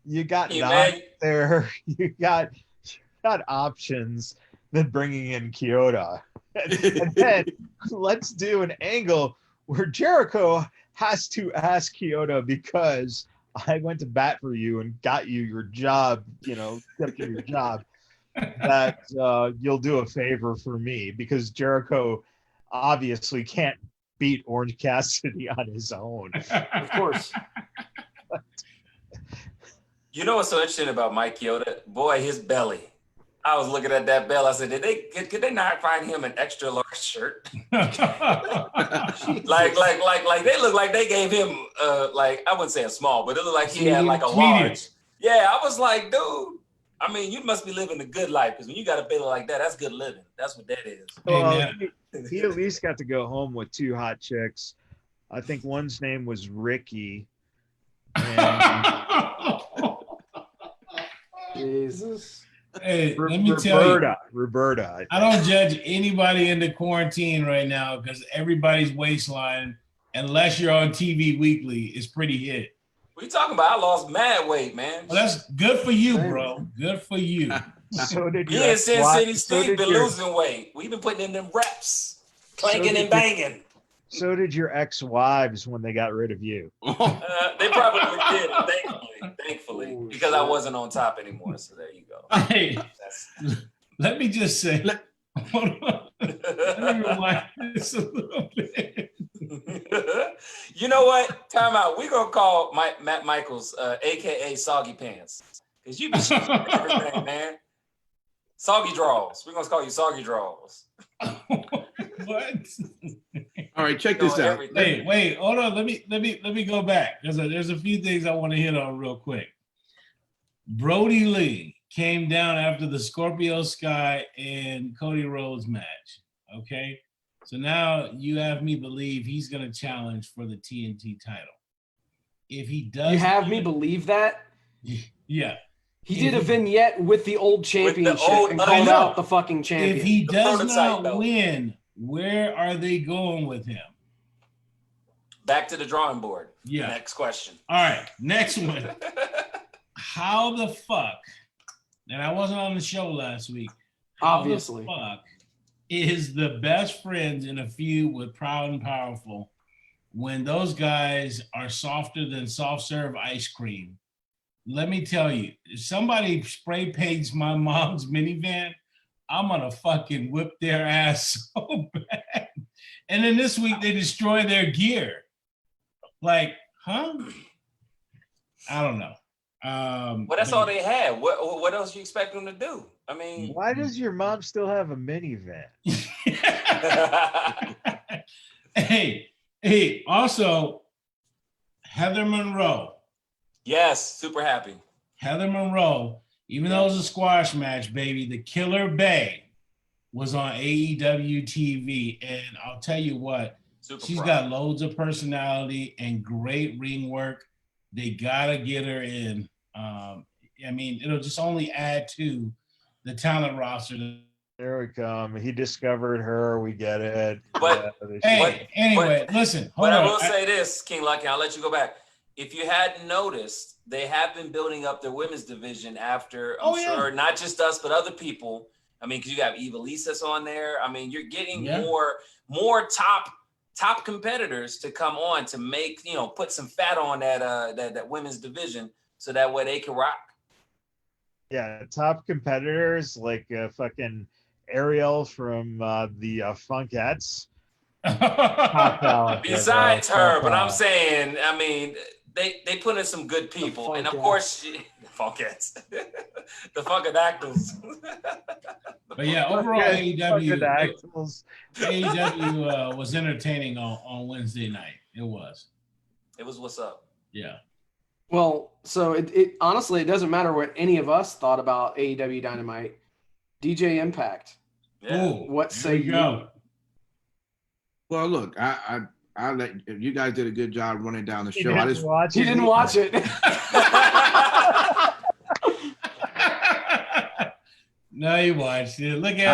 You got knocked there. You got options than bringing in Chioda. And then let's do an angle where Jericho has to ask Chioda, because I went to bat for you and got you your job, kept you your job, that you'll do a favor for me, because Jericho obviously can't beat Orange Cassidy on his own. Of course. You know what's so interesting about Mike Chioda? Boy, his belly. I was looking at that bell. I said, could they not find him an extra large shirt? like they look like they gave him like, I wouldn't say a small, but it looked like he had like a large. Yeah, I was like, dude, I mean, you must be living a good life, because when you got a belly like that, that's good living. That's what that is. Well, he at least got to go home with 2 hot chicks. I think one's name was Ricky. And Jesus. Hey, let me tell you, Roberta. I don't judge anybody in the quarantine right now, because everybody's waistline, unless you're on TV weekly, is pretty hit. What are you talking about? I lost mad weight, man. Well, that's good for you, bro. Good for you. So did Me and Sin City Steve been losing weight. We've been putting in them reps, clanking and banging. So did your ex-wives when they got rid of you. They probably did, thankfully, because I wasn't on top anymore. So there you go. Hey, let me just say, hold on. Let me rewind this a little bit. You know what? Time out. We're going to call Matt Michaels, a.k.a. Soggy Pants, because you be shooting everything, man. Soggy Draws. We're going to call you Soggy Draws. What? All right, check this out. Wait, hold on. Let me go back, because there's a few things I want to hit on real quick. Brody Lee came down after the Scorpio Sky and Cody Rhodes match. Okay, so now you have me believe he's going to challenge for the TNT title. If he does, you have me believe that? Yeah. He did a vignette with the old championship and called out the fucking champion. If he does not win, where are they going with him? Back to the drawing board. Yeah. Next question. All right, next one. How the fuck, and I wasn't on the show last week, obviously, the fuck is the best friends in a feud with Proud and Powerful when those guys are softer than soft serve ice cream? Let me tell you, if somebody spray paints my mom's minivan, I'm gonna fucking whip their ass so bad. And then this week they destroy their gear. Like, huh? I don't know. Well, that's all they had. What else do you expect them to do? I mean, why does your mom still have a minivan? Hey, also, Heather Monroe. Yes, super happy. Heather Monroe, even though it was a squash match, baby, the Killer Bay was on AEW TV. And I'll tell you what, she's got loads of personality and great ring work. They got to get her in. I mean, it'll just only add to the talent roster. There we come. He discovered her. We get it. But anyway, listen. But I will say this, King Lucky, I'll let you go back. If you hadn't noticed, they have been building up their women's division after, I'm sure, not just us, but other people. I mean, because you got Eva Lisa's on there. I mean, you're getting more top competitors to come on to make, put some fat on that women's division so that way they can rock. Yeah, top competitors like fucking Ariel from the Funkettes. Besides her, but I'm saying, I mean, they put in some good people, and of course, the Funkettes, the Funkadactyls. But yeah, overall, AEW was entertaining on Wednesday night. It was what's up. Yeah. Well, so it honestly, it doesn't matter what any of us thought about AEW Dynamite. DJ Impact. Yeah. What say you? Well, look, I let you guys did a good job running down the show. You didn't watch it. No, you watched it. Look at it.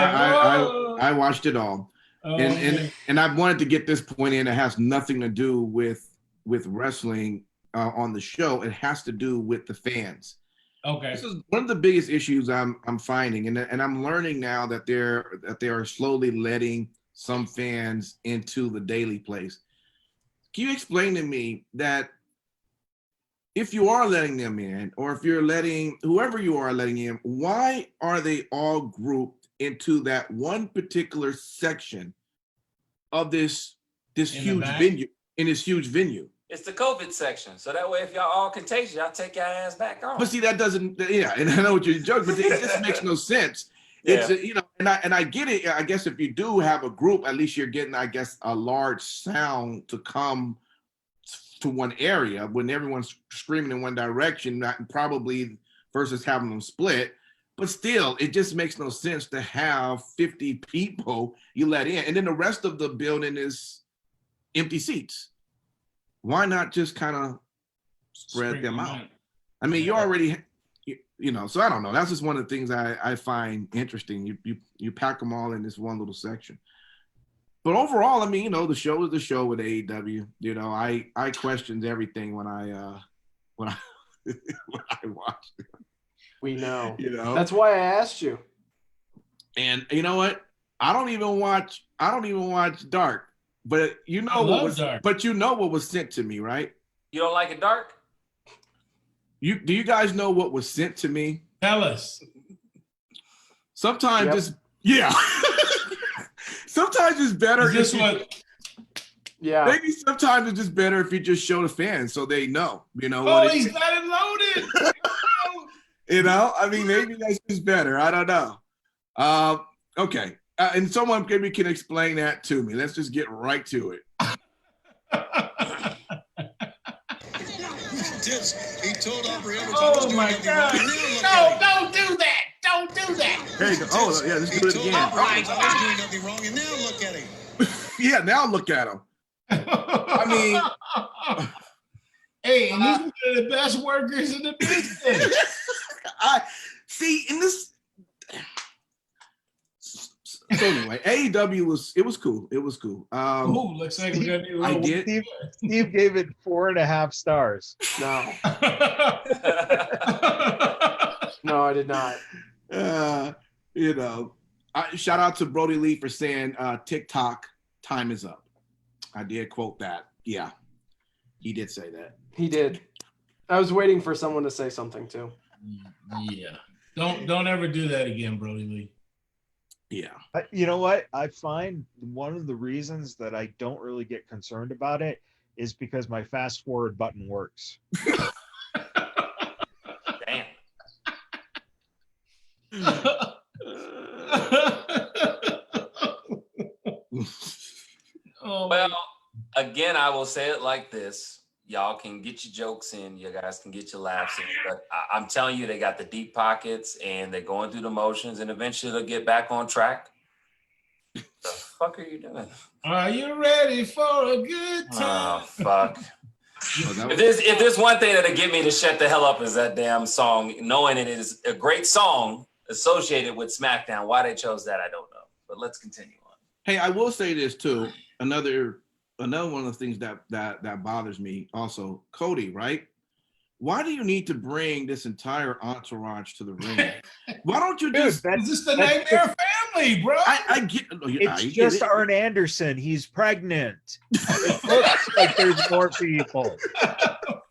I watched it all. And I wanted to get this point in. It has nothing to do with wrestling on the show. It has to do with the fans. Okay. This is one of the biggest issues I'm finding, and I'm learning now that they are slowly letting some fans into the daily place. Can you explain to me that if you are letting them in, or if you're letting whoever you are letting in, why are they all grouped into that one particular section of this huge venue, in this huge venue? It's the COVID section. So that way, if y'all all contagious, y'all take your ass back on. But see, that doesn't, and I know what you're joking, but it just makes no sense. It's you know, and I get it. I guess if you do have a group, at least you're getting, I guess, a large sound to come to one area when everyone's screaming in one direction, not probably versus having them split. But still, it just makes no sense to have 50 people you let in, and then the rest of the building is empty seats. Why not just kind of spread them out? I mean, you already, you know. So I don't know. That's just one of the things I find interesting. You pack them all in this one little section. But overall, I mean, you know, the show is the show with AEW. You know, I questioned everything when I when I watched it. We know. You know, that's why I asked you. And you know what? I don't even watch Dark. But you know what was dark. But you know what was sent to me, right? You don't like it dark? Do you guys know what was sent to me? Tell us. Sometimes sometimes it's better. Is this what? Yeah. Maybe sometimes it's just better if you just show the fans so they know. You know. Oh, he's got it loaded. You know, I mean, maybe that's just better. I don't know. Okay. And someone maybe can explain that to me. Let's just get right to it. He told Aubrey every time oh my God! No, don't do that! Don't do that! There you go. Oh yeah, let's do it again. Aubrey was doing nothing wrong, and now look at him. Yeah, now look at him. I mean, hey, and he's one of the best workers in the business. I see in this. So anyway, AEW was cool. It was cool. Ooh, looks like we're gonna do. I did. Steve gave it 4.5 stars. No. No, I did not. You know, shout out to Brody Lee for saying TikTok time is up. I did quote that. Yeah, he did say that. He did. I was waiting for someone to say something too. Yeah. Don't ever do that again, Brody Lee. Yeah. You know what? I find one of the reasons that I don't really get concerned about it is because my fast forward button works. Damn. Well, again, I will say it like this. Y'all can get your jokes in. You guys can get your laughs in. But I'm telling you, they got the deep pockets and they're going through the motions and eventually they'll get back on track. The fuck are you doing? Are you ready for a good time? Oh, fuck. If there's one thing that'll get me to shut the hell up is that damn song, knowing it is a great song associated with SmackDown. Why they chose that, I don't know. But let's continue on. Hey, I will say this too. Another one of the things that bothers me also, Cody, right? Why do you need to bring this entire entourage to the ring? Why don't you just? Is this the Nightmare Family, bro? I get. It's just Arn Anderson. He's pregnant. It looks like there's more people.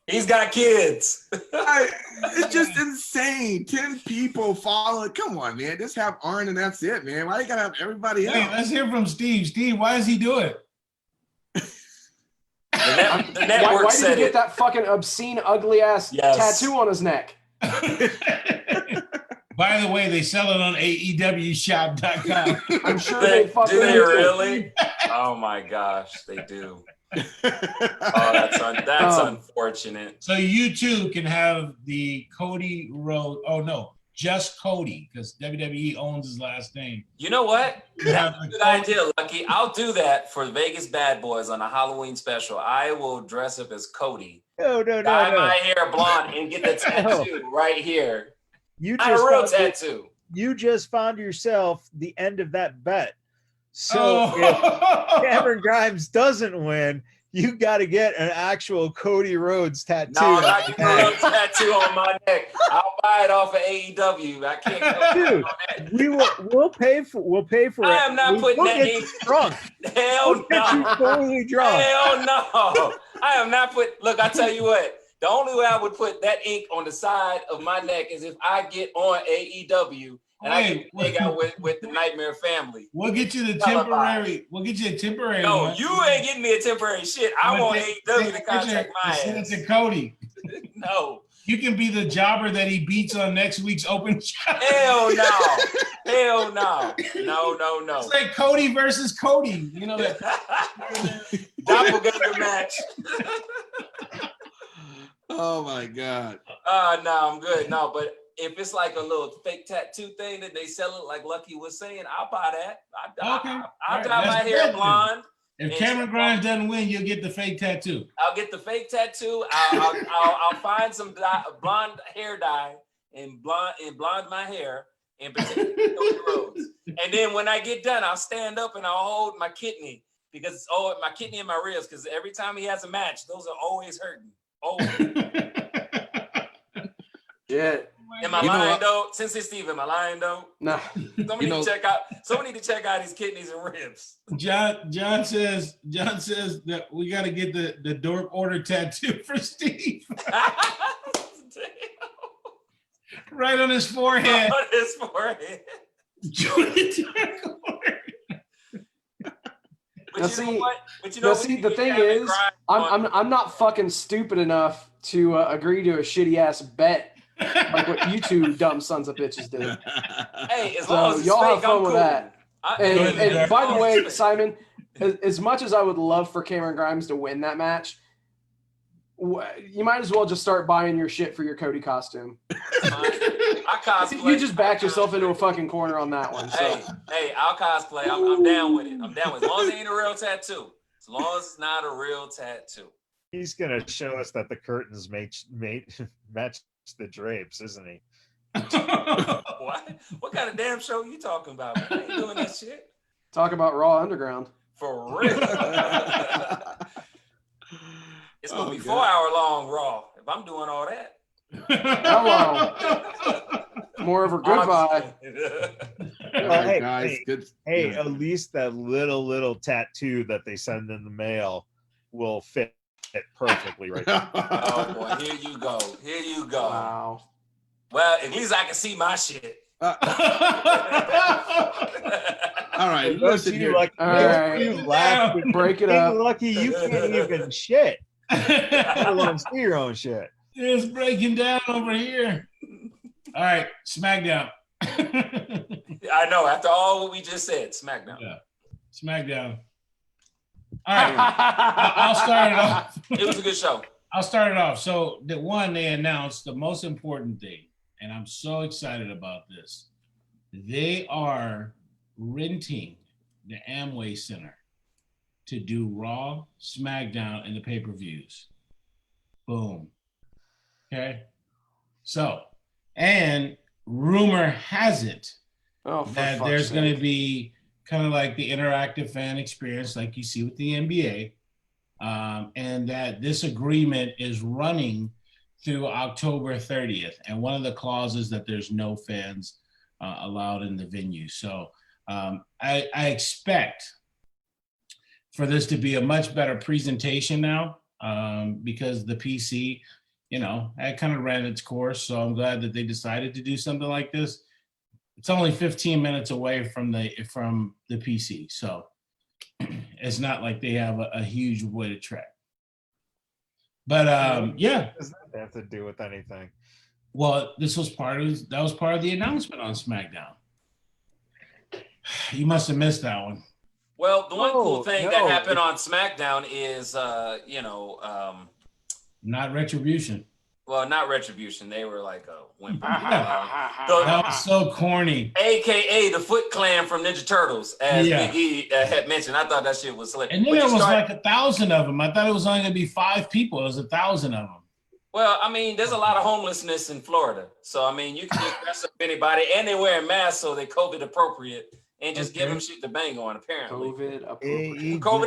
He's got kids. It's just insane. 10 people following. Come on, man. Just have Arn and that's it, man. Why you gotta have everybody else? Hey, let's hear from Steve. Steve, why does he do it? The network why did said he get that fucking obscene, ugly ass tattoo on his neck? By the way, they sell it on AEWshop.com. I'm sure they fucking do. They really? Oh my gosh, they do. Oh, that's unfortunate. So you too can have the Cody Rhodes. Oh no, just Cody, because WWE owns his last name. You know what? That's a good idea, Lucky. I'll do that for Vegas Bad Boys on a Halloween special. I will dress up as Cody. No. Dye my hair blonde and get the tattoo right here. You just found yourself the end of that bet. So if Cameron Grimes doesn't win, you got to get an actual Cody Rhodes tattoo. No, I'm not getting a tattoo on my neck. I'll buy it off of AEW. I can't. Dude, we'll pay for it. I am not putting that ink. Drunk. Hell no. You totally drunk. Hell no. I am not Look, I tell you what. The only way I would put that ink on the side of my neck is if I get on AEW and I get big out with the Nightmare Family. We'll get you the temporary. We'll get you a temporary. No, one. you ain't getting me a temporary shit. I want AEW to contract my ass. Send it to Cody. No, You can be the jobber that he beats on next week's open challenge. Hell no. Hell no. No. It's like Cody versus Cody. You know that. Doppelganger match. Oh my God. No, I'm good. No, but if it's like a little fake tattoo thing that they sell it, like Lucky was saying, I'll buy that. I'll dye my hair blonde. If Cameron Grimes doesn't win, you'll get the fake tattoo. I'll get the fake tattoo. I'll find some blonde hair dye and blonde my hair and pretend to roads. And then when I get done, I'll stand up and I'll hold my kidney because my kidney and my ribs, because every time he has a match, those are always hurting. Always. Yeah. Am I lying though? Sensei Steve, am I lying though? No. Somebody need to check out his kidneys and ribs. John says that we got to get the dork order tattoo for Steve. Right on his forehead. On his forehead. The thing is, I'm not fucking stupid enough to agree to a shitty ass bet like what you two dumb sons of bitches did. Hey, as long as y'all fake, have fun I'm with cool. that. And by the way, Simon, as much as I would love for Cameron Grimes to win that match, you might as well just start buying your shit for your Cody costume. I cosplay. You just backed yourself into a fucking corner on that one. So. Hey, I'll cosplay. I'm down with it. I'm down with it. As long as it ain't a real tattoo. As long as it's not a real tattoo. He's gonna show us that the curtains match the drapes, isn't he? What kind of damn show are you talking about? Man? I ain't doing that shit. Talk about Raw Underground. For real. It's gonna be 4 hour long Raw if I'm doing all that. Hello. More of a goodbye. Well, hey, guys, hey, at least that little tattoo that they send in the mail will fit it perfectly right now. Oh boy, here you go. Wow. Well, at least I can see my shit. All right, listen here. Like, all right. you laugh. Break it up. Lucky you can't even shit. Let alone see your own shit. It's breaking down over here. All right, SmackDown. I know. After all what we just said, SmackDown. Yeah, SmackDown. All right, I'll start it off. It was a good show. I'll start it off. So they announced the most important thing, and I'm so excited about this. They are renting the Amway Center to do Raw, SmackDown, and the pay-per-views. Boom. Okay. So, and rumor has it that there's going to be kind of like the interactive fan experience like you see with the NBA, and that this agreement is running through October 30th. And one of the clauses that there's no fans allowed in the venue. So I expect for this to be a much better presentation now because the PC, it kind of ran its course. So I'm glad that they decided to do something like this. It's only 15 minutes away from the PC. So it's not like they have a huge way to track. But yeah. What does that have to do with anything? Well, that was part of the announcement on SmackDown. You must have missed that one. Well, the one cool thing that happened on SmackDown is, not Retribution. Well, not Retribution. They were like a whimper. That was so corny. AKA the Foot Clan from Ninja Turtles, as Big E had mentioned. I thought that shit was hilarious. And then there was like 1,000 of them. I thought it was only going to be 5 people. It was 1,000 of them. Well, I mean, there's a lot of homelessness in Florida. So, I mean, you can just dress up anybody, and they're wearing masks, so they're COVID appropriate, and just give them shit to bang on, apparently. COVID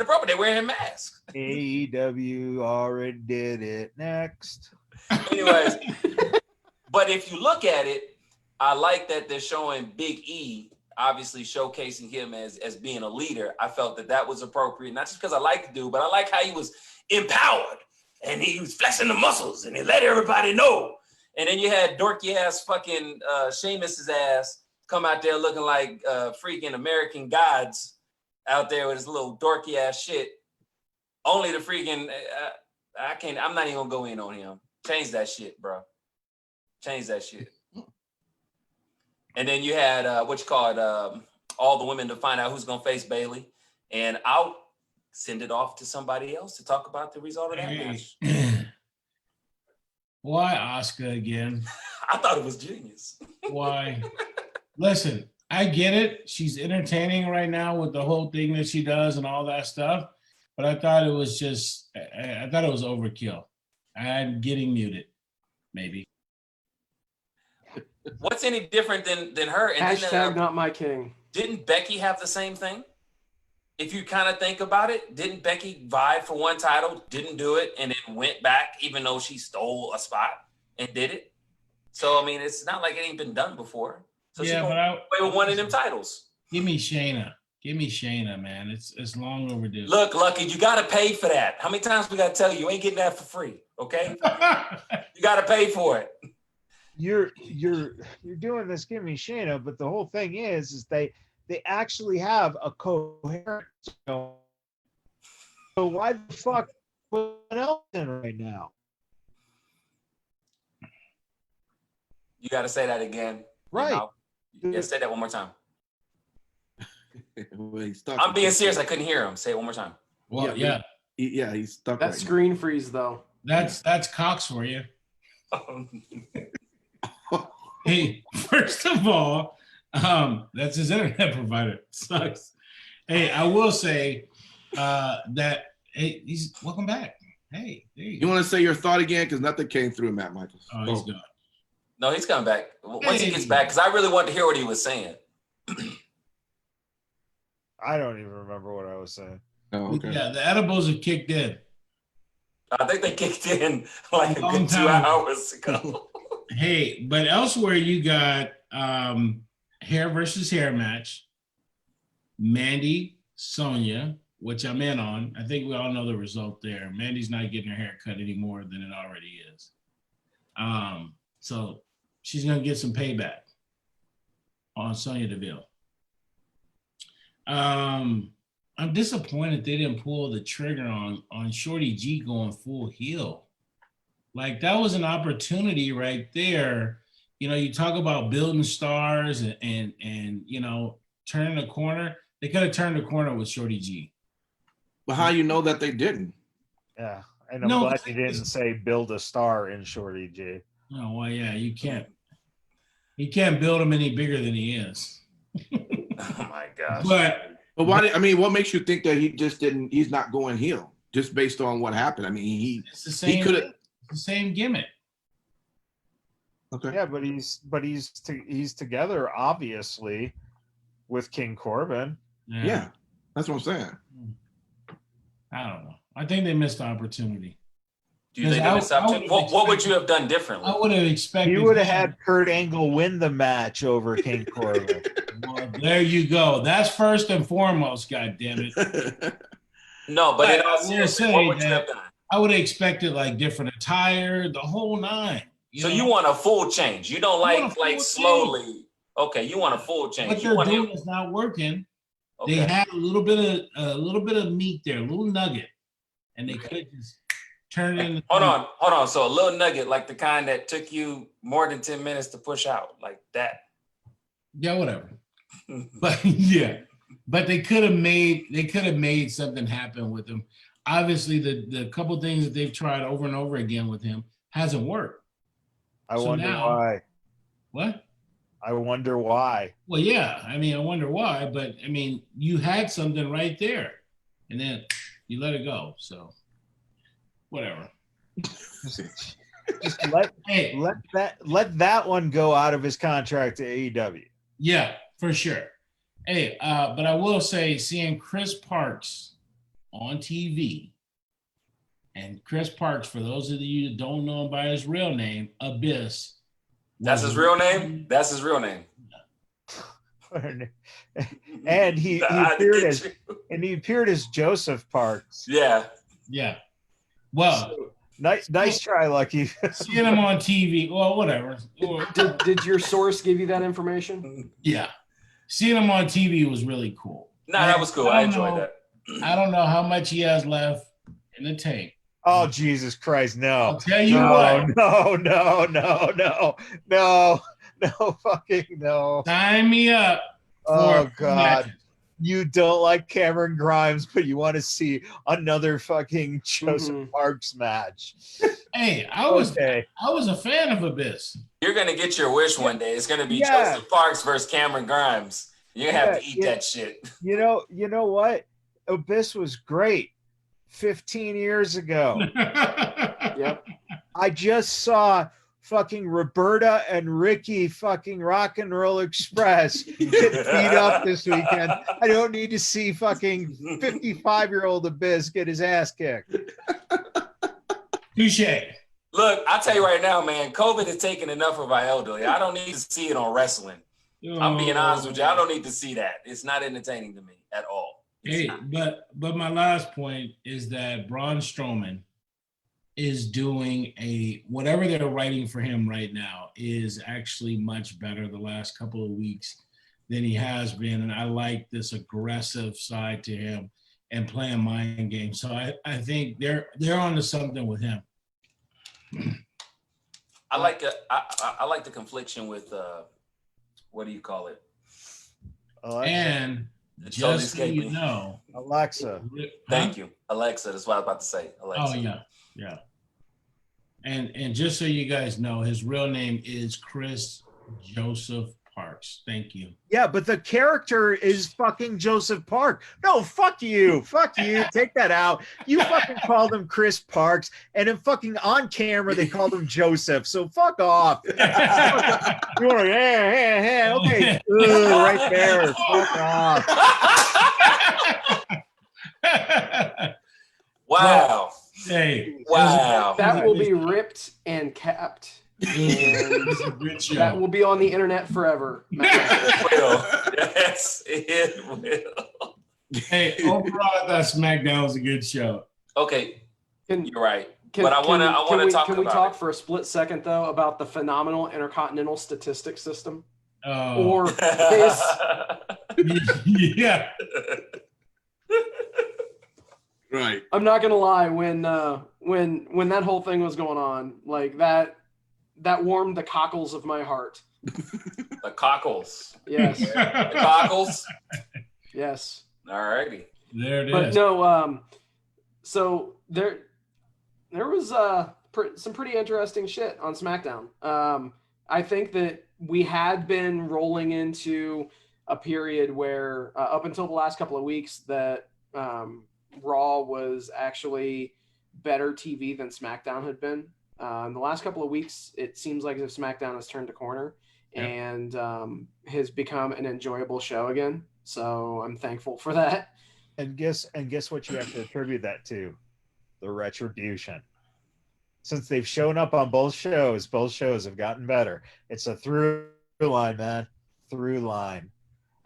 appropriate. They're wearing masks. AEW already did it. Next. Anyways, but if you look at it, I like that they're showing Big E, obviously showcasing him as being a leader. I felt that was appropriate, not just because I like the dude, but I like how he was empowered and he was flexing the muscles and he let everybody know. And then you had dorky ass fucking Sheamus's ass come out there looking like freaking American gods out there with his little dorky ass shit. Only the freaking I'm not even gonna go in on him. Change that shit, bro. Change that shit. And then you had all the women to find out who's gonna face Bailey, and I'll send it off to somebody else to talk about the result of that match. Why Asuka again? I thought it was genius. Why? Listen, I get it. She's entertaining right now with the whole thing that she does and all that stuff. But I thought it was overkill. I'm getting muted, maybe. What's any different than her? And Hashtag not my king. Didn't Becky have the same thing? If you kind of think about it, didn't Becky vie for one title, didn't do it, and then went back even though she stole a spot and did it? So, I mean, it's not like it ain't been done before. So yeah, she play with one of them titles. Give me Shayna. Give me Shayna, man. It's long overdue. Look, Lucky, you got to pay for that. How many times we got to tell you ain't getting that for free, okay? You got to pay for it. You're doing this, give me Shayna, but the whole thing is they actually have a coherent. So why the fuck put else in right now? You got to say that again. Right. Yeah, say that one more time. Well, he's stuck. I'm being serious. I couldn't hear him. Say it one more time. Well, he's stuck. That right screen freeze though. That's Cox for you. Hey, first of all, that's his internet provider. Sucks. Hey, I will say that he's welcome back. Hey, there you go. You want to say your thought again? Because nothing came through, Matt Michaels. Oh, he's gone. No, he's coming back. Once he gets back, because I really wanted to hear what he was saying. I don't even remember what I was saying. Oh, okay. Yeah, the edibles have kicked in. I think they kicked in like a good 2 hours ago. Hey, but elsewhere you got hair versus hair match. Mandy, Sonya, which I'm in on. I think we all know the result there. Mandy's not getting her hair cut any more than it already is. So she's gonna get some payback on Sonya Deville. I'm disappointed they didn't pull the trigger on Shorty G going full heel. Like that was an opportunity right there. You know, you talk about building stars and you know, turning the corner. They could have turned the corner with Shorty G. But how you know that they didn't? Yeah, and I'm glad you didn't say build a star in Shorty G. Oh, well, yeah, you can't. You can't build him any bigger than he is. Oh my gosh. But why? I mean, what makes you think that he just didn't? He's not going heel just based on what happened. I mean, it's the same. He could have the same gimmick. Okay. Yeah, but he's together obviously with King Corbin. Yeah, that's what I'm saying. I don't know. I think they missed the opportunity. Do you think they missed the opportunity? What would you have done differently? I would have expected. You would have had Kurt Angle win the match over King Corbin. Well, there you go. That's first and foremost. God damn it. No, but in all seriousness, what would you have done? I would have expected like different attire, the whole nine. You want a full change. You don't like slowly. Change. Okay, you want a full change. What they're doing is not working. Okay. They had a little bit of meat there, a little nugget, and they could just turn it in. Hold on. So a little nugget, like the kind that took you more than 10 minutes to push out, like that. Yeah, whatever. But yeah, but they could have made something happen with him. Obviously, the couple things that they've tried over and over again with him hasn't worked. I wonder why. What? I wonder why. Well, yeah. I mean, I wonder why, but I mean, you had something right there, and then you let it go. So, whatever. Just let that one go out of his contract to AEW. Yeah, for sure. Hey, but I will say, seeing Chris Parks on TV, and Chris Parks, for those of you that don't know him by his real name, Abyss. That's his real name? That's his real name. And he appeared as Joseph Parks. Yeah. Yeah. Well, so, nice try, Lucky. Seeing him on TV, well, whatever. Did your source give you that information? Yeah. Seeing him on TV was really cool. No, that was cool. I enjoyed that. I don't know how much he has left in the tank, Oh, Jesus Christ, no. I'll tell you what. No, fucking no. Sign me up. Oh, for God. matches. You don't like Cameron Grimes, but you want to see another fucking Joseph Parks match. Hey, I was a fan of Abyss. You're gonna get your wish one day. It's gonna be Joseph Parks versus Cameron Grimes. You're gonna have to eat that shit. You know what? Abyss was great 15 years ago. Yep. I just saw fucking Roberta and Ricky fucking Rock and Roll Express get beat up this weekend. I don't need to see fucking 55-year-old Abyss get his ass kicked. Touche. Look, I'll tell you right now, man, COVID has taken enough of our elderly. I don't need to see it on wrestling. I'm being honest with you. I don't need to see that. It's not entertaining to me at all. Hey, but my last point is that Braun Strowman is doing whatever they're writing for him right now is actually much better the last couple of weeks than he has been. And I like this aggressive side to him and playing mind games. So I think they're onto something with him. I like the confliction with what do you call it? Alexa. And just so you know, Alexa. Thank you, Alexa. That's what I was about to say. Alexa. Oh yeah. And just so you guys know, his real name is Chris Joseph Parks. Thank you. Yeah, but the character is fucking Joseph Park. No, fuck you. Fuck you. Take that out. You fucking called him Chris Parks, and then fucking on camera they called him Joseph. So fuck off. You want to, okay. Right there. Fuck off. Wow. Hey. Wow. That will be ripped and capped. And that will be on the internet forever. It will. Yes, it will. Hey, overall, I thought SmackDown was a good show. Okay, you're right. Can we talk for a split second though about the phenomenal intercontinental statistics system? Oh. Or this? Yeah. Right. I'm not gonna lie. When that whole thing was going on, like that warmed the cockles of my heart. The cockles. Yes. The cockles. Yes. All righty. There it is. But no, so there was some pretty interesting shit on SmackDown. I think that we had been rolling into a period where up until the last couple of weeks that Raw was actually better TV than SmackDown had been. In the last couple of weeks, it seems like as if SmackDown has turned a corner and has become an enjoyable show again. So I'm thankful for that. And guess what you have to attribute that to? The retribution. Since they've shown up on both shows have gotten better. It's a through line, man. Through line.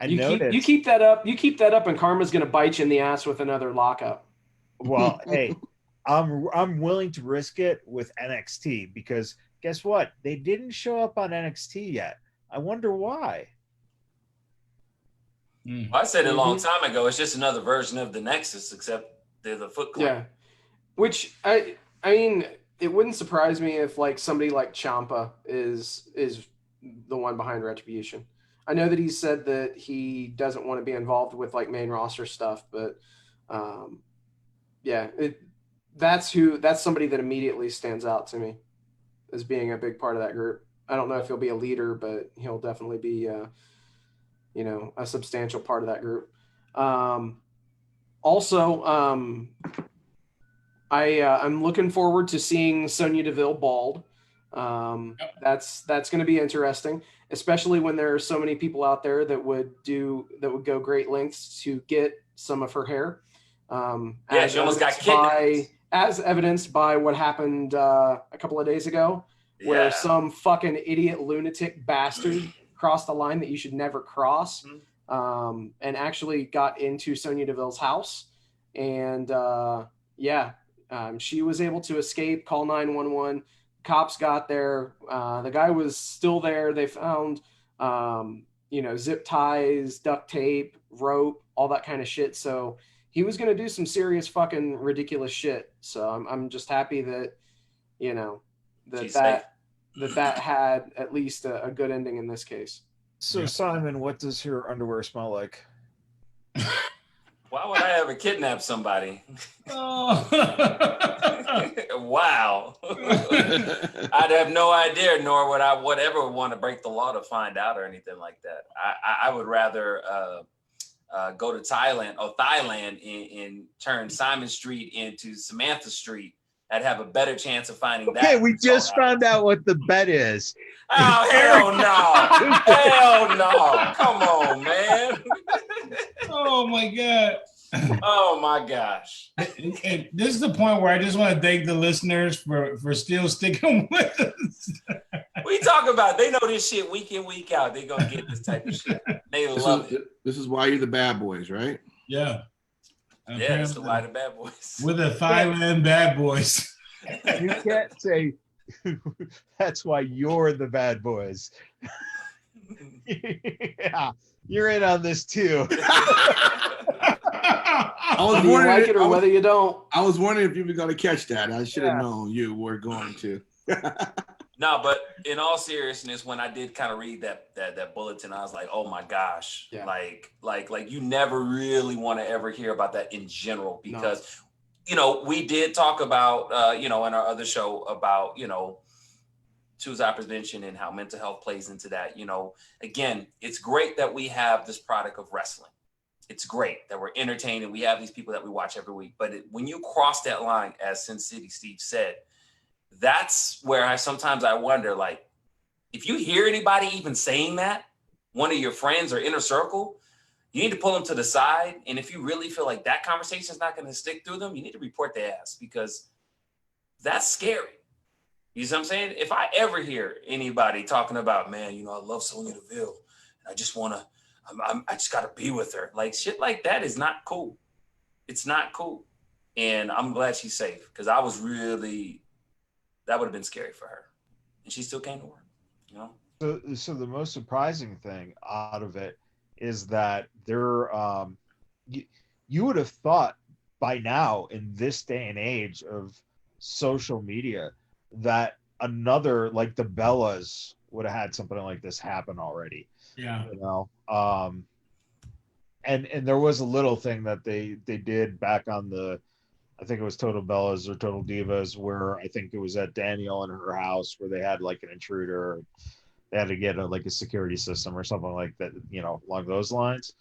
You keep that up, and Karma's gonna bite you in the ass with another lockup. Well, hey, I'm willing to risk it with NXT because guess what? They didn't show up on NXT yet. I wonder why. I said it a long time ago. It's just another version of the Nexus, except they're the Foot Clan. Yeah, which I mean, it wouldn't surprise me if like somebody like Ciampa is the one behind Retribution. I know that he said that he doesn't want to be involved with like main roster stuff, but that's somebody that immediately stands out to me as being a big part of that group. I don't know if he'll be a leader, but he'll definitely be a substantial part of that group. I'm looking forward to seeing Sonya Deville bald. That's going to be interesting, especially when there are so many people out there that would go great lengths to get some of her hair. She almost got kidnapped. As evidenced by what happened a couple of days ago, where some fucking idiot lunatic bastard crossed the line that you should never cross, and actually got into Sonya Deville's house. And she was able to escape, call 911. Cops got there. The guy was still there. They found, zip ties, duct tape, rope, all that kind of shit. So he was going to do some serious fucking ridiculous shit. So I'm just happy that, you know, that had at least a good ending in this case. So Simon, what does your underwear smell like? Why would I ever kidnap somebody? Oh. Wow. I'd have no idea, nor would I ever want to break the law to find out or anything like that. I would rather go to Thailand and turn Simon Street into Samantha Street. I'd have a better chance of finding that. Okay, we just found out what the bet is. Oh, hell no. Hell no. Come on, man. Oh my God. Oh my gosh. And this is the point where I just want to thank the listeners for still sticking with us. We talk about, they know this shit week in, week out. They're going to get this type of shit. They love it. This is why you're the bad boys, right? Yeah. Yeah, that's why the bad boys. With the Thailand bad boys. You can't say that's why you're the bad boys. Yeah, you're in on this too. Whether you like it or whether you don't. I was wondering if you were going to catch that. I should have known you were going to. No, but in all seriousness, when I did kind of read that bulletin, I was like, oh my gosh, like you never really want to ever hear about that in general, because you know, we did talk about you know, in our other show about, you know, suicide prevention and how mental health plays into that. You know, again, it's great that we have this product of wrestling. It's great that we're entertained and we have these people that we watch every week. But when you cross that line, as Sin City Steve said, that's where I sometimes wonder, like, if you hear anybody even saying that, one of your friends or inner circle, you need to pull them to the side. And if you really feel like that conversation is not going to stick through them, you need to report their ass, because that's scary. You see what I'm saying? If I ever hear anybody talking about, man, you know, I love Sonya Deville, and I just want to, I just got to be with her. Like, shit like that is not cool. It's not cool. And I'm glad she's safe, because I was really, that would have been scary for her. And she still came to work, you know? So the most surprising thing out of it is that there, you would have thought by now, in this day and age of social media, that another, like the Bellas, would have had something like this happen already. Yeah. You know, and there was a little thing that they did back on the, I think it was Total Bellas or Total Divas, where I think it was at Daniel and her house, where they had like an intruder. They had to get like a security system or something like that, you know, along those lines.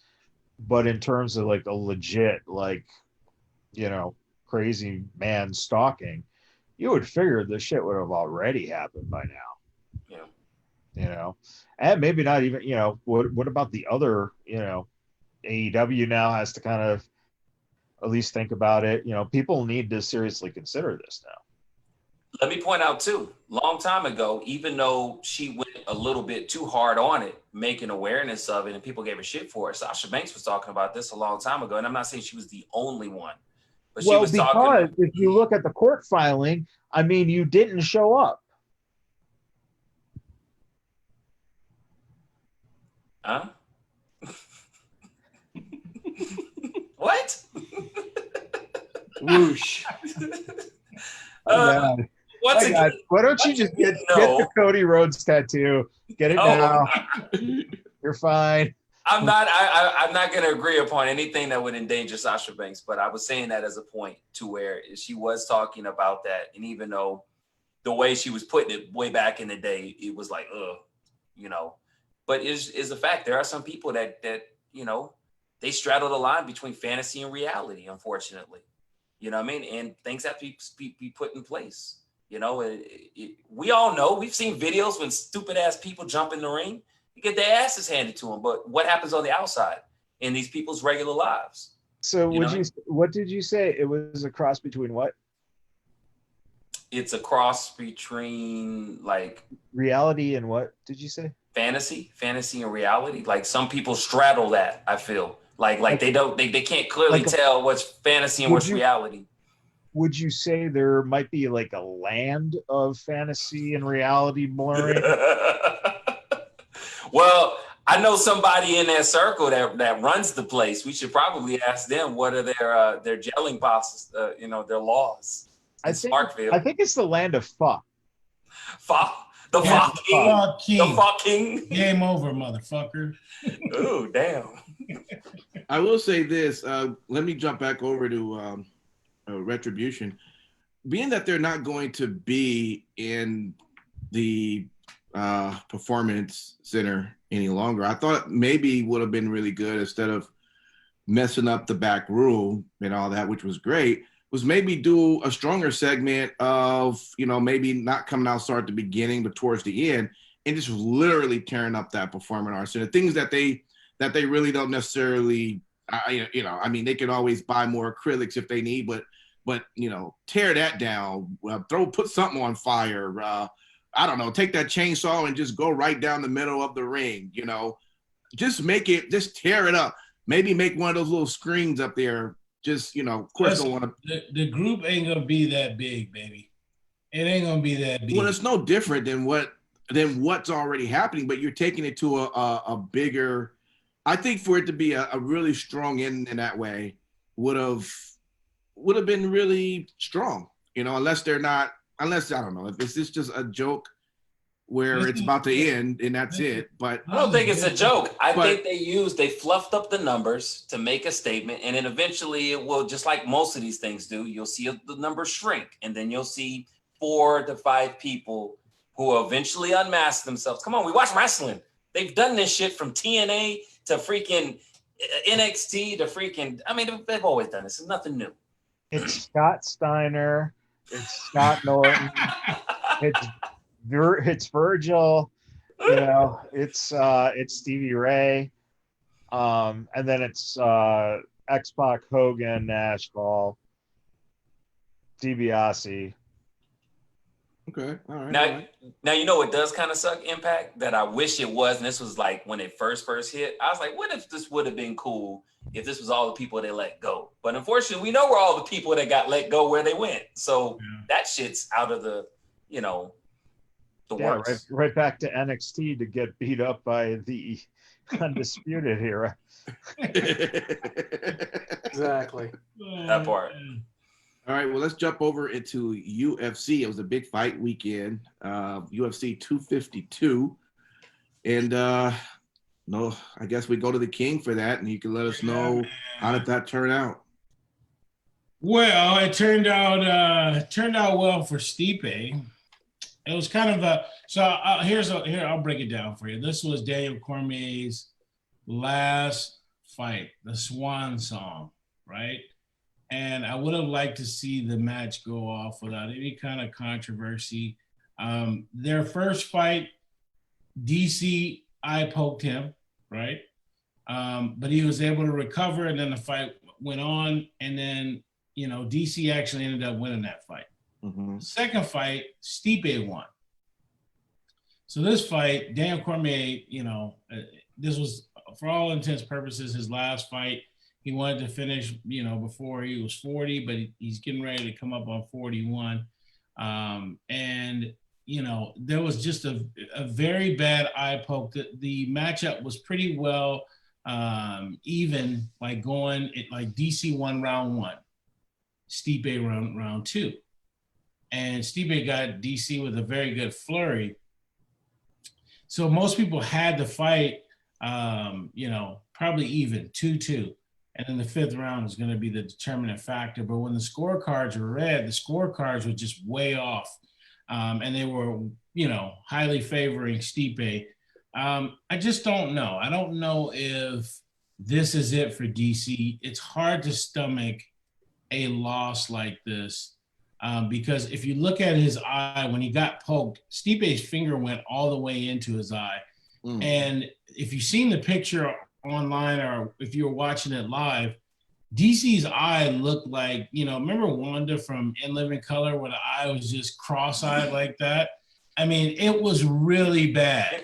But in terms of like a legit, like, you know, crazy man stalking, you would figure this shit would have already happened by now. Yeah. You know, and maybe not even, you know, what about the other, you know, AEW now has to kind of at least think about it. You know, people need to seriously consider this now. Let me point out too, long time ago, even though she went a little bit too hard on it, making awareness of it, and people gave her shit for it, Sasha Banks was talking about this a long time ago. And I'm not saying she was the only one, but she was talking. Well, because if you look at the court filing, I mean, you didn't show up. Huh? What? Whoosh. What's God. Why don't you just get the Cody Rhodes tattoo? Get it now. You're fine. I'm not going to agree upon anything that would endanger Sasha Banks, but I was saying that as a point to where she was talking about that. And even though the way she was putting it way back in the day, it was like, you know, but is the fact there are some people that, you know, they straddle the line between fantasy and reality, unfortunately. You know what I mean? And things have to be put in place. You know, we all know, we've seen videos when stupid ass people jump in the ring, you get their asses handed to them. But what happens on the outside in these people's regular lives? So what did you say? It was a cross between what? It's a cross between like reality and what did you say? Fantasy and reality. Like some people straddle that, I feel. Like they can't clearly tell what's fantasy and what's reality. Would you say there might be like a land of fantasy and reality blurring? Well, I know somebody in that circle that runs the place. We should probably ask them what are their gelling process, their laws. I think it's the land of fuck. The fucking. fucking. Game over, motherfucker. Oh, damn. I will say this. Let me jump back over to Retribution. Being that they're not going to be in the Performance Center any longer, I thought maybe would have been really good, instead of messing up the back room and all that, which was great, was maybe do a stronger segment of, maybe not coming out start at the beginning, but towards the end, and just literally tearing up that Performance Arts Center. Things that they really don't necessarily, they can always buy more acrylics if they need, but tear that down, put something on fire. I don't know, take that chainsaw and just go right down the middle of the ring. Just tear it up. Maybe make one of those little screens up there. Just, of course, don't want to. The group ain't gonna be that big, baby. It ain't gonna be that big. Well, it's no different than what's already happening, but you're taking it to a bigger. I think for it to be a really strong in that way would have been really strong, unless I don't know if it's just a joke where it's about to end and that's it. But I don't think it's a joke. I think they fluffed up the numbers to make a statement, and then eventually it will, just like most of these things do, you'll see the numbers shrink, and then you'll see 4 to 5 people who will eventually unmask themselves. Come on, we watch wrestling. They've done this shit from TNA to freaking NXT to freaking, they've always done this. It's nothing new. It's Scott Steiner. It's Scott Norton. It's Virgil. It's Stevie Ray. And then it's X-Pac, Hogan, Nash, Ball, DiBiase. Okay, all right. Now it does kind of suck, Impact, that I wish it was, and this was like when it first hit. I was like, what if this would have been cool if this was all the people they let go? But unfortunately, we know where all the people that got let go, where they went. So that shit's out of the works. Right back to NXT to get beat up by the Undisputed Era. Exactly. That part. All right, well, let's jump over into UFC. It was a big fight weekend, UFC 252. And, I guess we go to the King for that, and you can let us know how did that turn out. Well, it turned out well for Stipe. It was kind of I'll break it down for you. This was Daniel Cormier's last fight, the Swan Song, right? And I would have liked to see the match go off without any kind of controversy. Their first fight, DC eye poked him, right? But he was able to recover, and then the fight went on, and then, DC actually ended up winning that fight. Mm-hmm. Second fight, Stipe won. So this fight, Daniel Cormier, this was, for all intents and purposes, his last fight. He wanted to finish, before he was 40, but he's getting ready to come up on 41. And, there was just a very bad eye poke. The matchup was pretty well even, like DC won round 1, Stipe round 2. And Stipe got DC with a very good flurry. So most people had the fight, probably even 2-2. And then the 5th round was going to be the determinant factor. But when the scorecards were read, the scorecards were just way off. And they were, highly favoring Stipe. I just don't know. I don't know if this is it for DC. It's hard to stomach a loss like this. Because if you look at his eye, when he got poked, Stipe's finger went all the way into his eye. Mm. And if you've seen the picture online or if you're watching it live, DC's eye looked like, remember Wanda from In Living Color where the eye was just cross-eyed like that? It was really bad.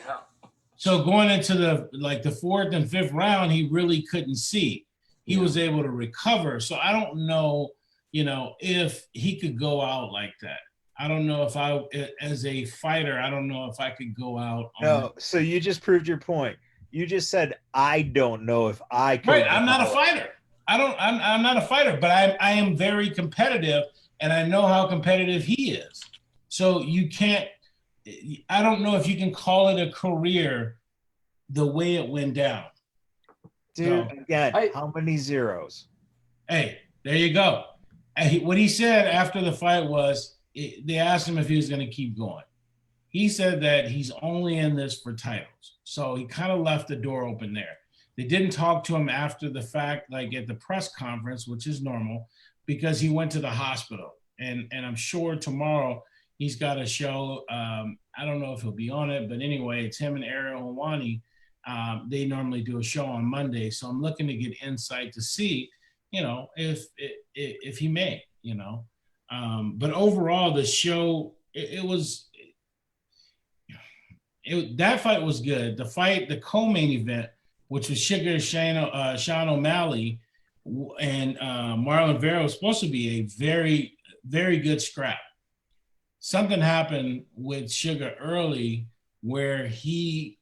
So going into the 4th and 5th round, he really couldn't see. He was able to recover. So I don't know, if he could go out like that. I don't know if as a fighter, I don't know if I could go out. No, so you just proved your point. You just said, I don't know if I could. Right, I'm not a fighter. I'm not a fighter, but I am very competitive, and I know how competitive he is. So you can't, I don't know if you can call it a career the way it went down. Dude, again, how many zeros? Hey, there you go. What he said after the fight was, they asked him if he was going to keep going. He said that he's only in this for titles. So he kind of left the door open there. They didn't talk to him after the fact, like at the press conference, which is normal, because he went to the hospital. And I'm sure tomorrow he's got a show. I don't know if he'll be on it, but anyway, it's him and Ariel Helwani. They normally do a show on Monday. So I'm looking to get insight to see, if he may, But overall, the show, that fight was good. The co-main event, which was Sugar Sean O'Malley and Marlon Vera, was supposed to be a very, very good scrap. Something happened with Sugar early where he,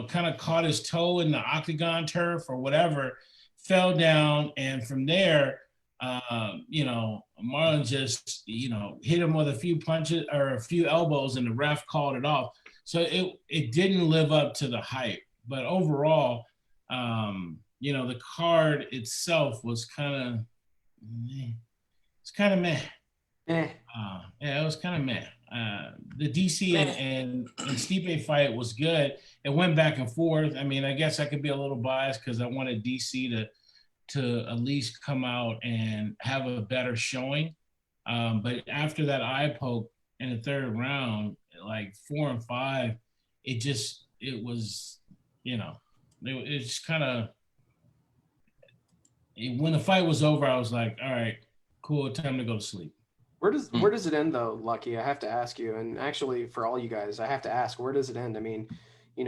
kind of caught his toe in the octagon turf or whatever, fell down, and from there, Marlon just, hit him with a few punches or a few elbows, and the ref called it off. So it didn't live up to the hype. But overall, the card itself was kind of meh. Yeah, it was kind of meh. The DC and Stipe fight was good. It went back and forth. I mean, I guess I could be a little biased because I wanted DC to at least come out and have a better showing. But after that eye poke in the third round, like 4 and 5, it was it's kind of, when the fight was over, I was like, all right, cool, time to go to sleep. Where does it end though, Lucky? I have to ask you, and actually for all you guys, I have to ask, where does it end? I mean,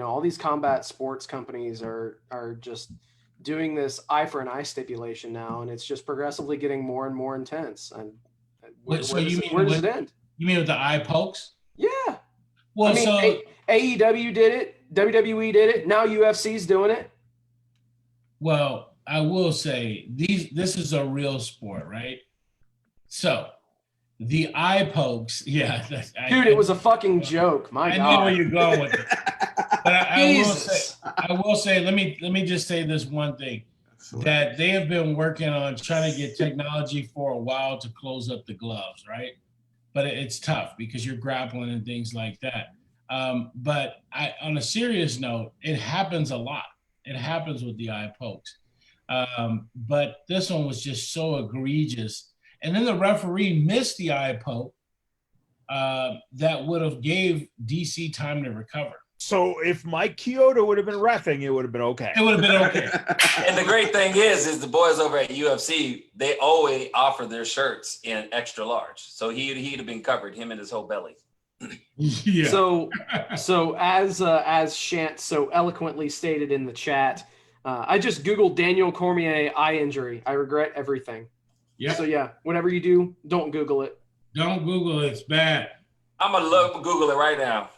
all these combat sports companies are just doing this eye for an eye stipulation now, and it's just progressively getting more and more intense. And where does it end? You mean with the eye pokes? Yeah. Well, AEW did it, WWE did it, now UFC's doing it. Well, I will say this is a real sport, right? So the eye pokes, yeah. Dude, it was a fucking joke. My God. I know where you're going with it. But I will say, let me just say this one thing, that they have been working on trying to get technology for a while to close up the gloves, right? But it's tough because you're grappling and things like that. But on a serious note, it happens a lot. It happens with the eye pokes. But this one was just so egregious. And then the referee missed the eye poke that would have gave DC time to recover. So if Mike Chioda would have been reffing, it would have been okay. It would have been okay. And the great thing is the boys over at UFC, they always offer their shirts in extra large. So he'd have been covered, him and his whole belly. Yeah. So as Shant so eloquently stated in the chat, I just Googled Daniel Cormier eye injury. I regret everything. Yeah. So yeah, whatever you do, don't Google it. Don't Google it. It's bad. I'm gonna Google it right now.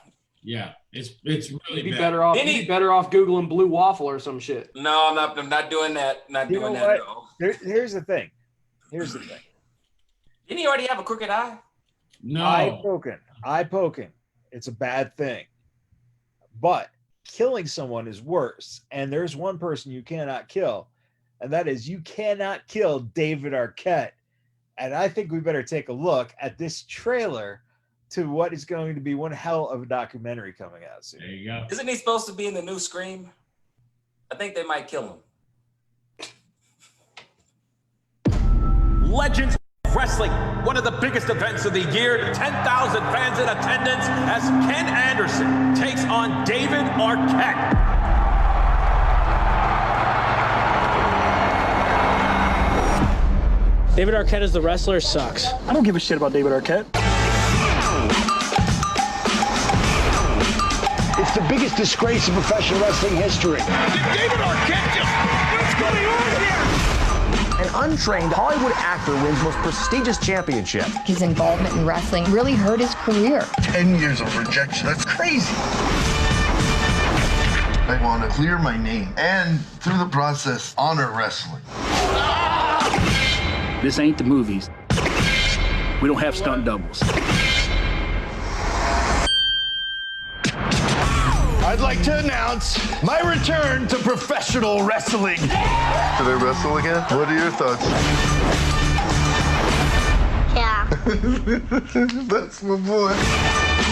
Yeah, it's really You'd be bad. better off Googling blue waffle or some shit. No, I'm not doing that. Not doing that. No. Here's the thing. Didn't he already have a crooked eye? No. Eye poking. It's a bad thing. But killing someone is worse. And there's one person you cannot kill, and that is you cannot kill David Arquette. And I think we better take a look at this trailer to what is going to be one hell of a documentary coming out soon. There you go. Isn't he supposed to be in the new Scream? I think they might kill him. Legends of Wrestling, one of the biggest events of the year. 10,000 fans in attendance as Ken Anderson takes on David Arquette. David Arquette as the wrestler sucks. I don't give a shit about David Arquette. It's the biggest disgrace in professional wrestling history. David Arquette what's going on here? An untrained Hollywood actor wins most prestigious championship. His involvement in wrestling really hurt his career. 10 years of rejection. That's crazy. I want to clear my name and, through the process, honor wrestling. This ain't the movies. We don't have stunt doubles. I'd like to announce my return to professional wrestling. Should I wrestle again? What are your thoughts? Yeah. That's my boy.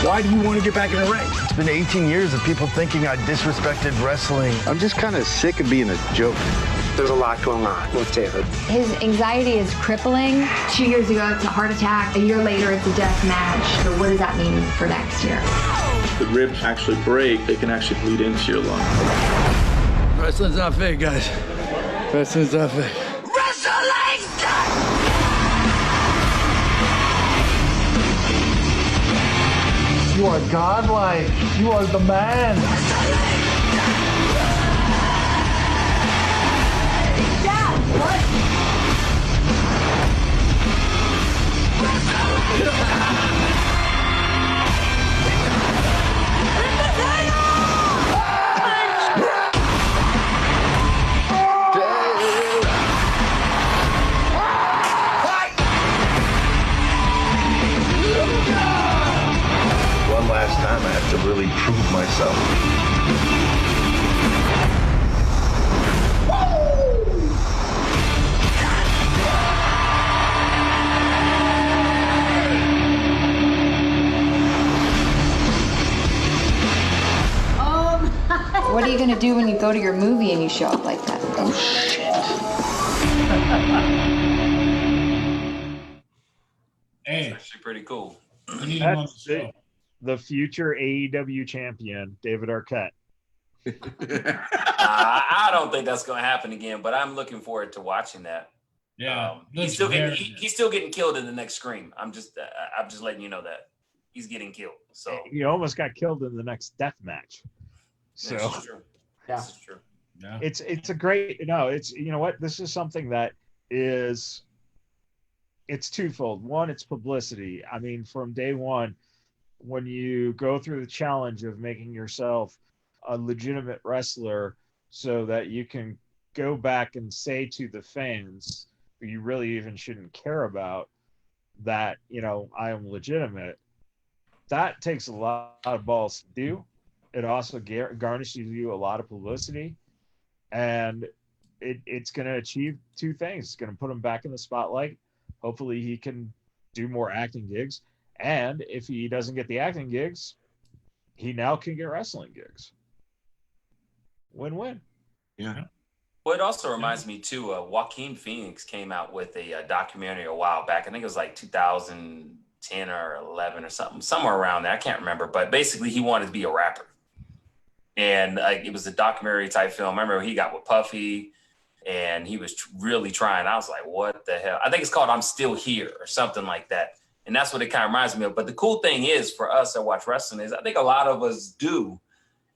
Why do you want to get back in the ring? It's been 18 years of people thinking I disrespected wrestling. I'm just kind of sick of being a joke. There's a lot going on with David. His anxiety is crippling. 2 years ago, it's a heart attack. A year later, it's a death match. So what does that mean for next year? The ribs actually break, they can actually bleed into your lung. Wrestling's not fake, guys. Wrestling's not fake. Wrestling's done! You are godlike. You are the man. Dad, what? One last time, I have to really prove myself. What are you going to do when you go to your movie and you show up like that? Oh, shit. Hey, It's actually pretty cool. we need him on the That's show. it. The future AEW champion, David Arquette. I don't think that's going to happen again, but I'm looking forward to watching that. Yeah, He's still getting killed in the next Scream. I'm just letting you know that he's getting killed. So He almost got killed in the next death match. So this is true. Yeah. This is true. Yeah. it's a great it's you know what, this is something that is, it's twofold. One, it's publicity. I mean, from day one, when you go through the challenge of making yourself a legitimate wrestler so that you can go back and say to the fans who you really even shouldn't care about that, I am legitimate, that takes a lot of balls to do. It also garnishes you a lot of publicity, and it's going to achieve two things. It's going to put him back in the spotlight. Hopefully he can do more acting gigs. And if he doesn't get the acting gigs, he now can get wrestling gigs. Win-win. Yeah. Well, it also reminds me too, Joaquin Phoenix came out with a documentary a while back. I think it was like 2010 or 11 or something, somewhere around there. I can't remember, but basically he wanted to be a rapper. And it was a documentary type film. I remember he got with Puffy and he was really trying. I was like, what the hell? I think it's called I'm Still Here or something like that. And that's what it kind of reminds me of. But the cool thing is for us that watch wrestling is I think a lot of us do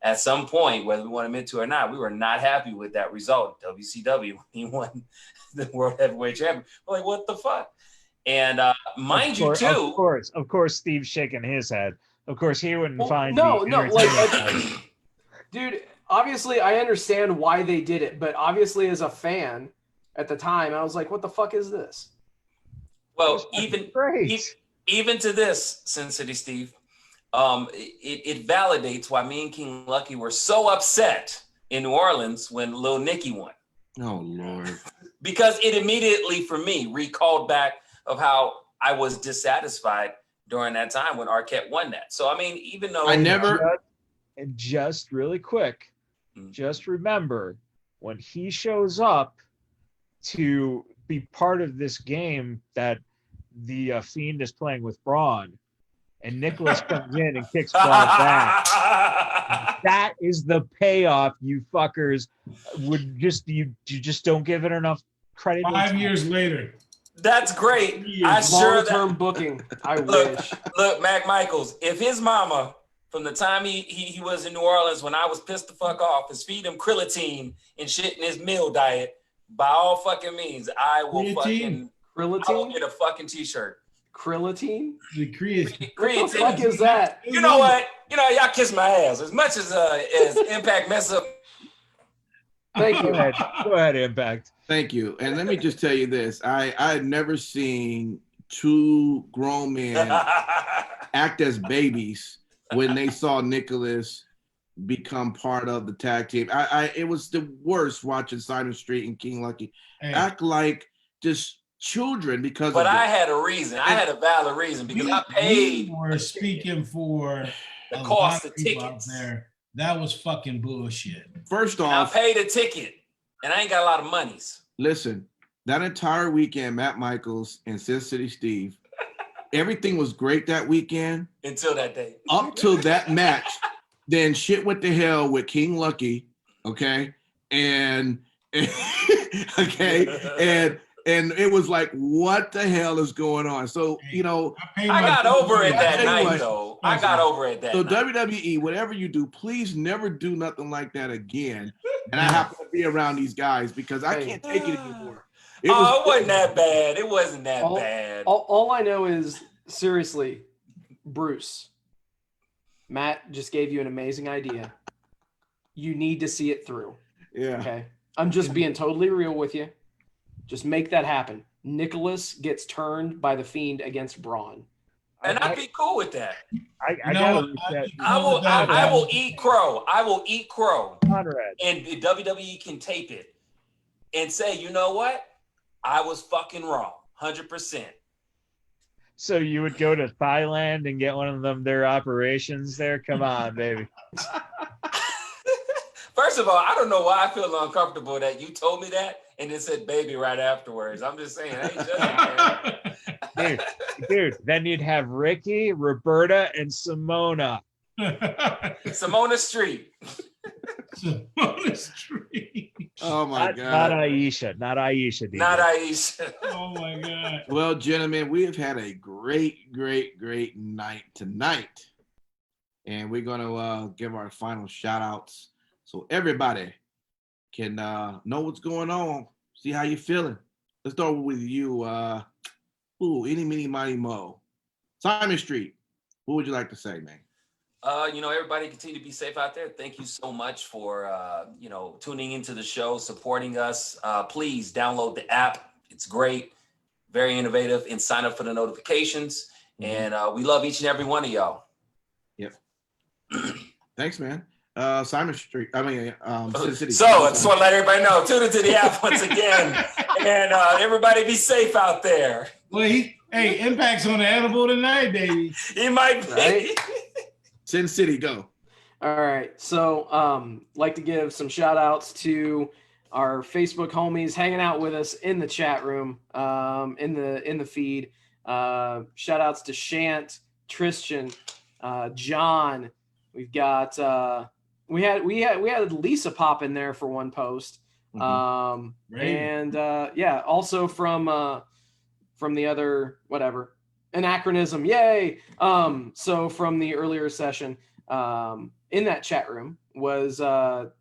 at some point, whether we want to admit to it or not, we were not happy with that result. WCW, he won the World Heavyweight Champion. We're like, what the fuck? And mind you, too. Of course, Steve's shaking his head. Of course, he wouldn't find dude, obviously I understand why they did it, but obviously as a fan at the time, I was like, what the fuck is this? Well, even to this, Sin City Steve, it validates why me and King Lucky were so upset in New Orleans when Lil Nicky won. Oh, Lord. Because it immediately, for me, recalled back of how I was dissatisfied during that time when Arquette won that. So, I mean, even though And just really quick, just remember when he shows up to be part of this game that the Fiend is playing with Braun, and Nicholas comes in and kicks Braun back. That is the payoff, you fuckers. You just don't give it enough credit. 5 years later. That's great. I sure long-term booking. I wish. Look, Mac Michaels, if his mama, from the time he was in New Orleans when I was pissed the fuck off, is feed him krillatine and shit in his meal diet, by all fucking means, I will Krillatine? I will get a fucking t-shirt. Krillatine? The creatine. What the fuck is that? You know what? Y'all kiss my ass. As much as Impact mess up Thank you. Go ahead, Impact. Thank you. And let me just tell you this. I had never seen two grown men act as babies when they saw Nicholas become part of the tag team. It was the worst watching Simon Street and King Lucky act like just children because but of I had a reason. I had a valid reason because I paid. We were speaking for the cost of people tickets. Out there. That was fucking bullshit. First and off, I paid a ticket and I ain't got a lot of monies. Listen, that entire weekend, Matt Michaels and Sin City Steve, everything was great that weekend. Until that day. Up till that match. Then shit went to hell with King Lucky, okay? And it was like, what the hell is going on? So, you know, I got over it that night, though. I got over it that night. So WWE, whatever you do, please never do nothing like that again. And I happen to be around these guys because I can't take it anymore. It wasn't that bad. It wasn't that bad. All I know is, seriously, Bruce, Matt just gave you an amazing idea. You need to see it through. Yeah. Okay. I'm just being totally real with you. Just make that happen. Nicholas gets turned by the Fiend against Braun. And I'd be cool with that. I will eat crow. I will eat crow. Conrad. And the WWE can tape it and say, you know what? I was fucking wrong. 100%. So you would go to Thailand and get one of them their operations there? Come on, baby. First of all, I don't know why I feel uncomfortable that you told me that and then said baby right afterwards. I'm just saying, I ain't judging, dude, then you'd have Ricky, Roberta, and Simona. Simona Street. Simona Street. Oh my God. Not Aisha. Not Aisha. DJ. Not Aisha. Oh my God. Well, gentlemen, we have had a great night tonight. And we're going to give our final shout outs so everybody can know what's going on, see how you're feeling. Let's start with you. Any, mini, mighty, mo. Simon Street, what would you like to say, man? Everybody continue to be safe out there. Thank you so much for, tuning into the show, supporting us. Please download the app. It's great, very innovative, and sign up for the notifications. Mm-hmm. And we love each and every one of y'all. Yep. Thanks, man. Simon Street. City. So I just want to let everybody know, tune into the app once again. And everybody be safe out there. Well, Impact's on the edible tonight, baby. He might be. Right? Sin City, go. All right. So like to give some shout outs to our Facebook homies hanging out with us in the chat room, in the feed. Shout outs to Shant, Tristan, John. We've got we had Lisa pop in there for one post. And also from the other whatever anachronism, yay. So from the earlier session in that chat room was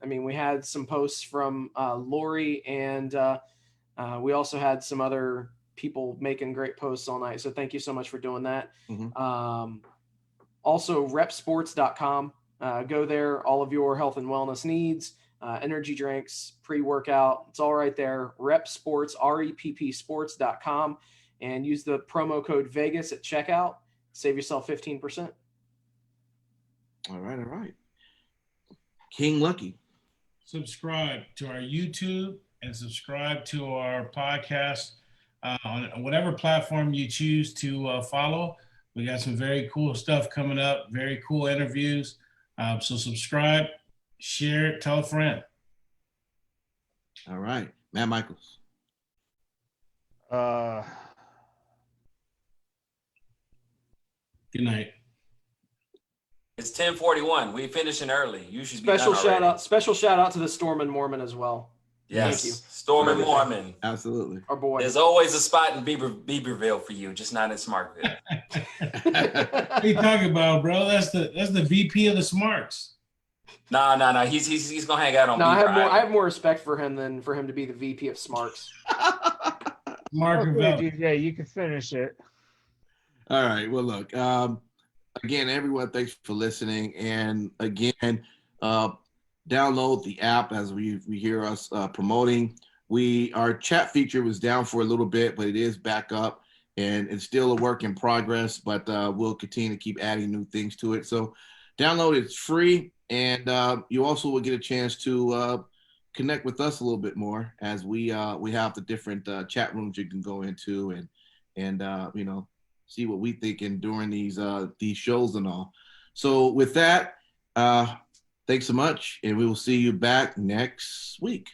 we had some posts from Lori, and we also had some other people making great posts all night, so thank you so much for doing that. Also repsports.com, go there, all of your health and wellness needs, energy drinks, pre-workout, it's all right there. Repsports, reppsports.com, and use the promo code Vegas at checkout. Save yourself 15%. All right. King Lucky. Subscribe to our YouTube and subscribe to our podcast on whatever platform you choose to follow. We got some very cool stuff coming up, very cool interviews. So subscribe, share it, tell a friend. All right. Matt Michaels. Good night. It's 10:41. We finishing early. You should Special shout out to the Storm and Mormon as well. Yes, Thank you. Storm and Mormon. Absolutely. Our boy. There's always a spot in Beaverville for you, just not in Smartville. What are you talking about, bro? That's the VP of the Smarts. No. He's gonna hang out on. No, I have more respect for him than for him to be the VP of Smarts. DJ, you can finish it. All right. Well, look. Again, everyone, thanks for listening. And again, download the app as we hear us promoting. Our chat feature was down for a little bit, but it is back up, and it's still a work in progress, but we'll continue to keep adding new things to it. So download it. It's free, and you also will get a chance to connect with us a little bit more, as we have the different chat rooms you can go into and you know, see what we thinking during these shows and all. So with that, thanks so much, and we will see you back next week.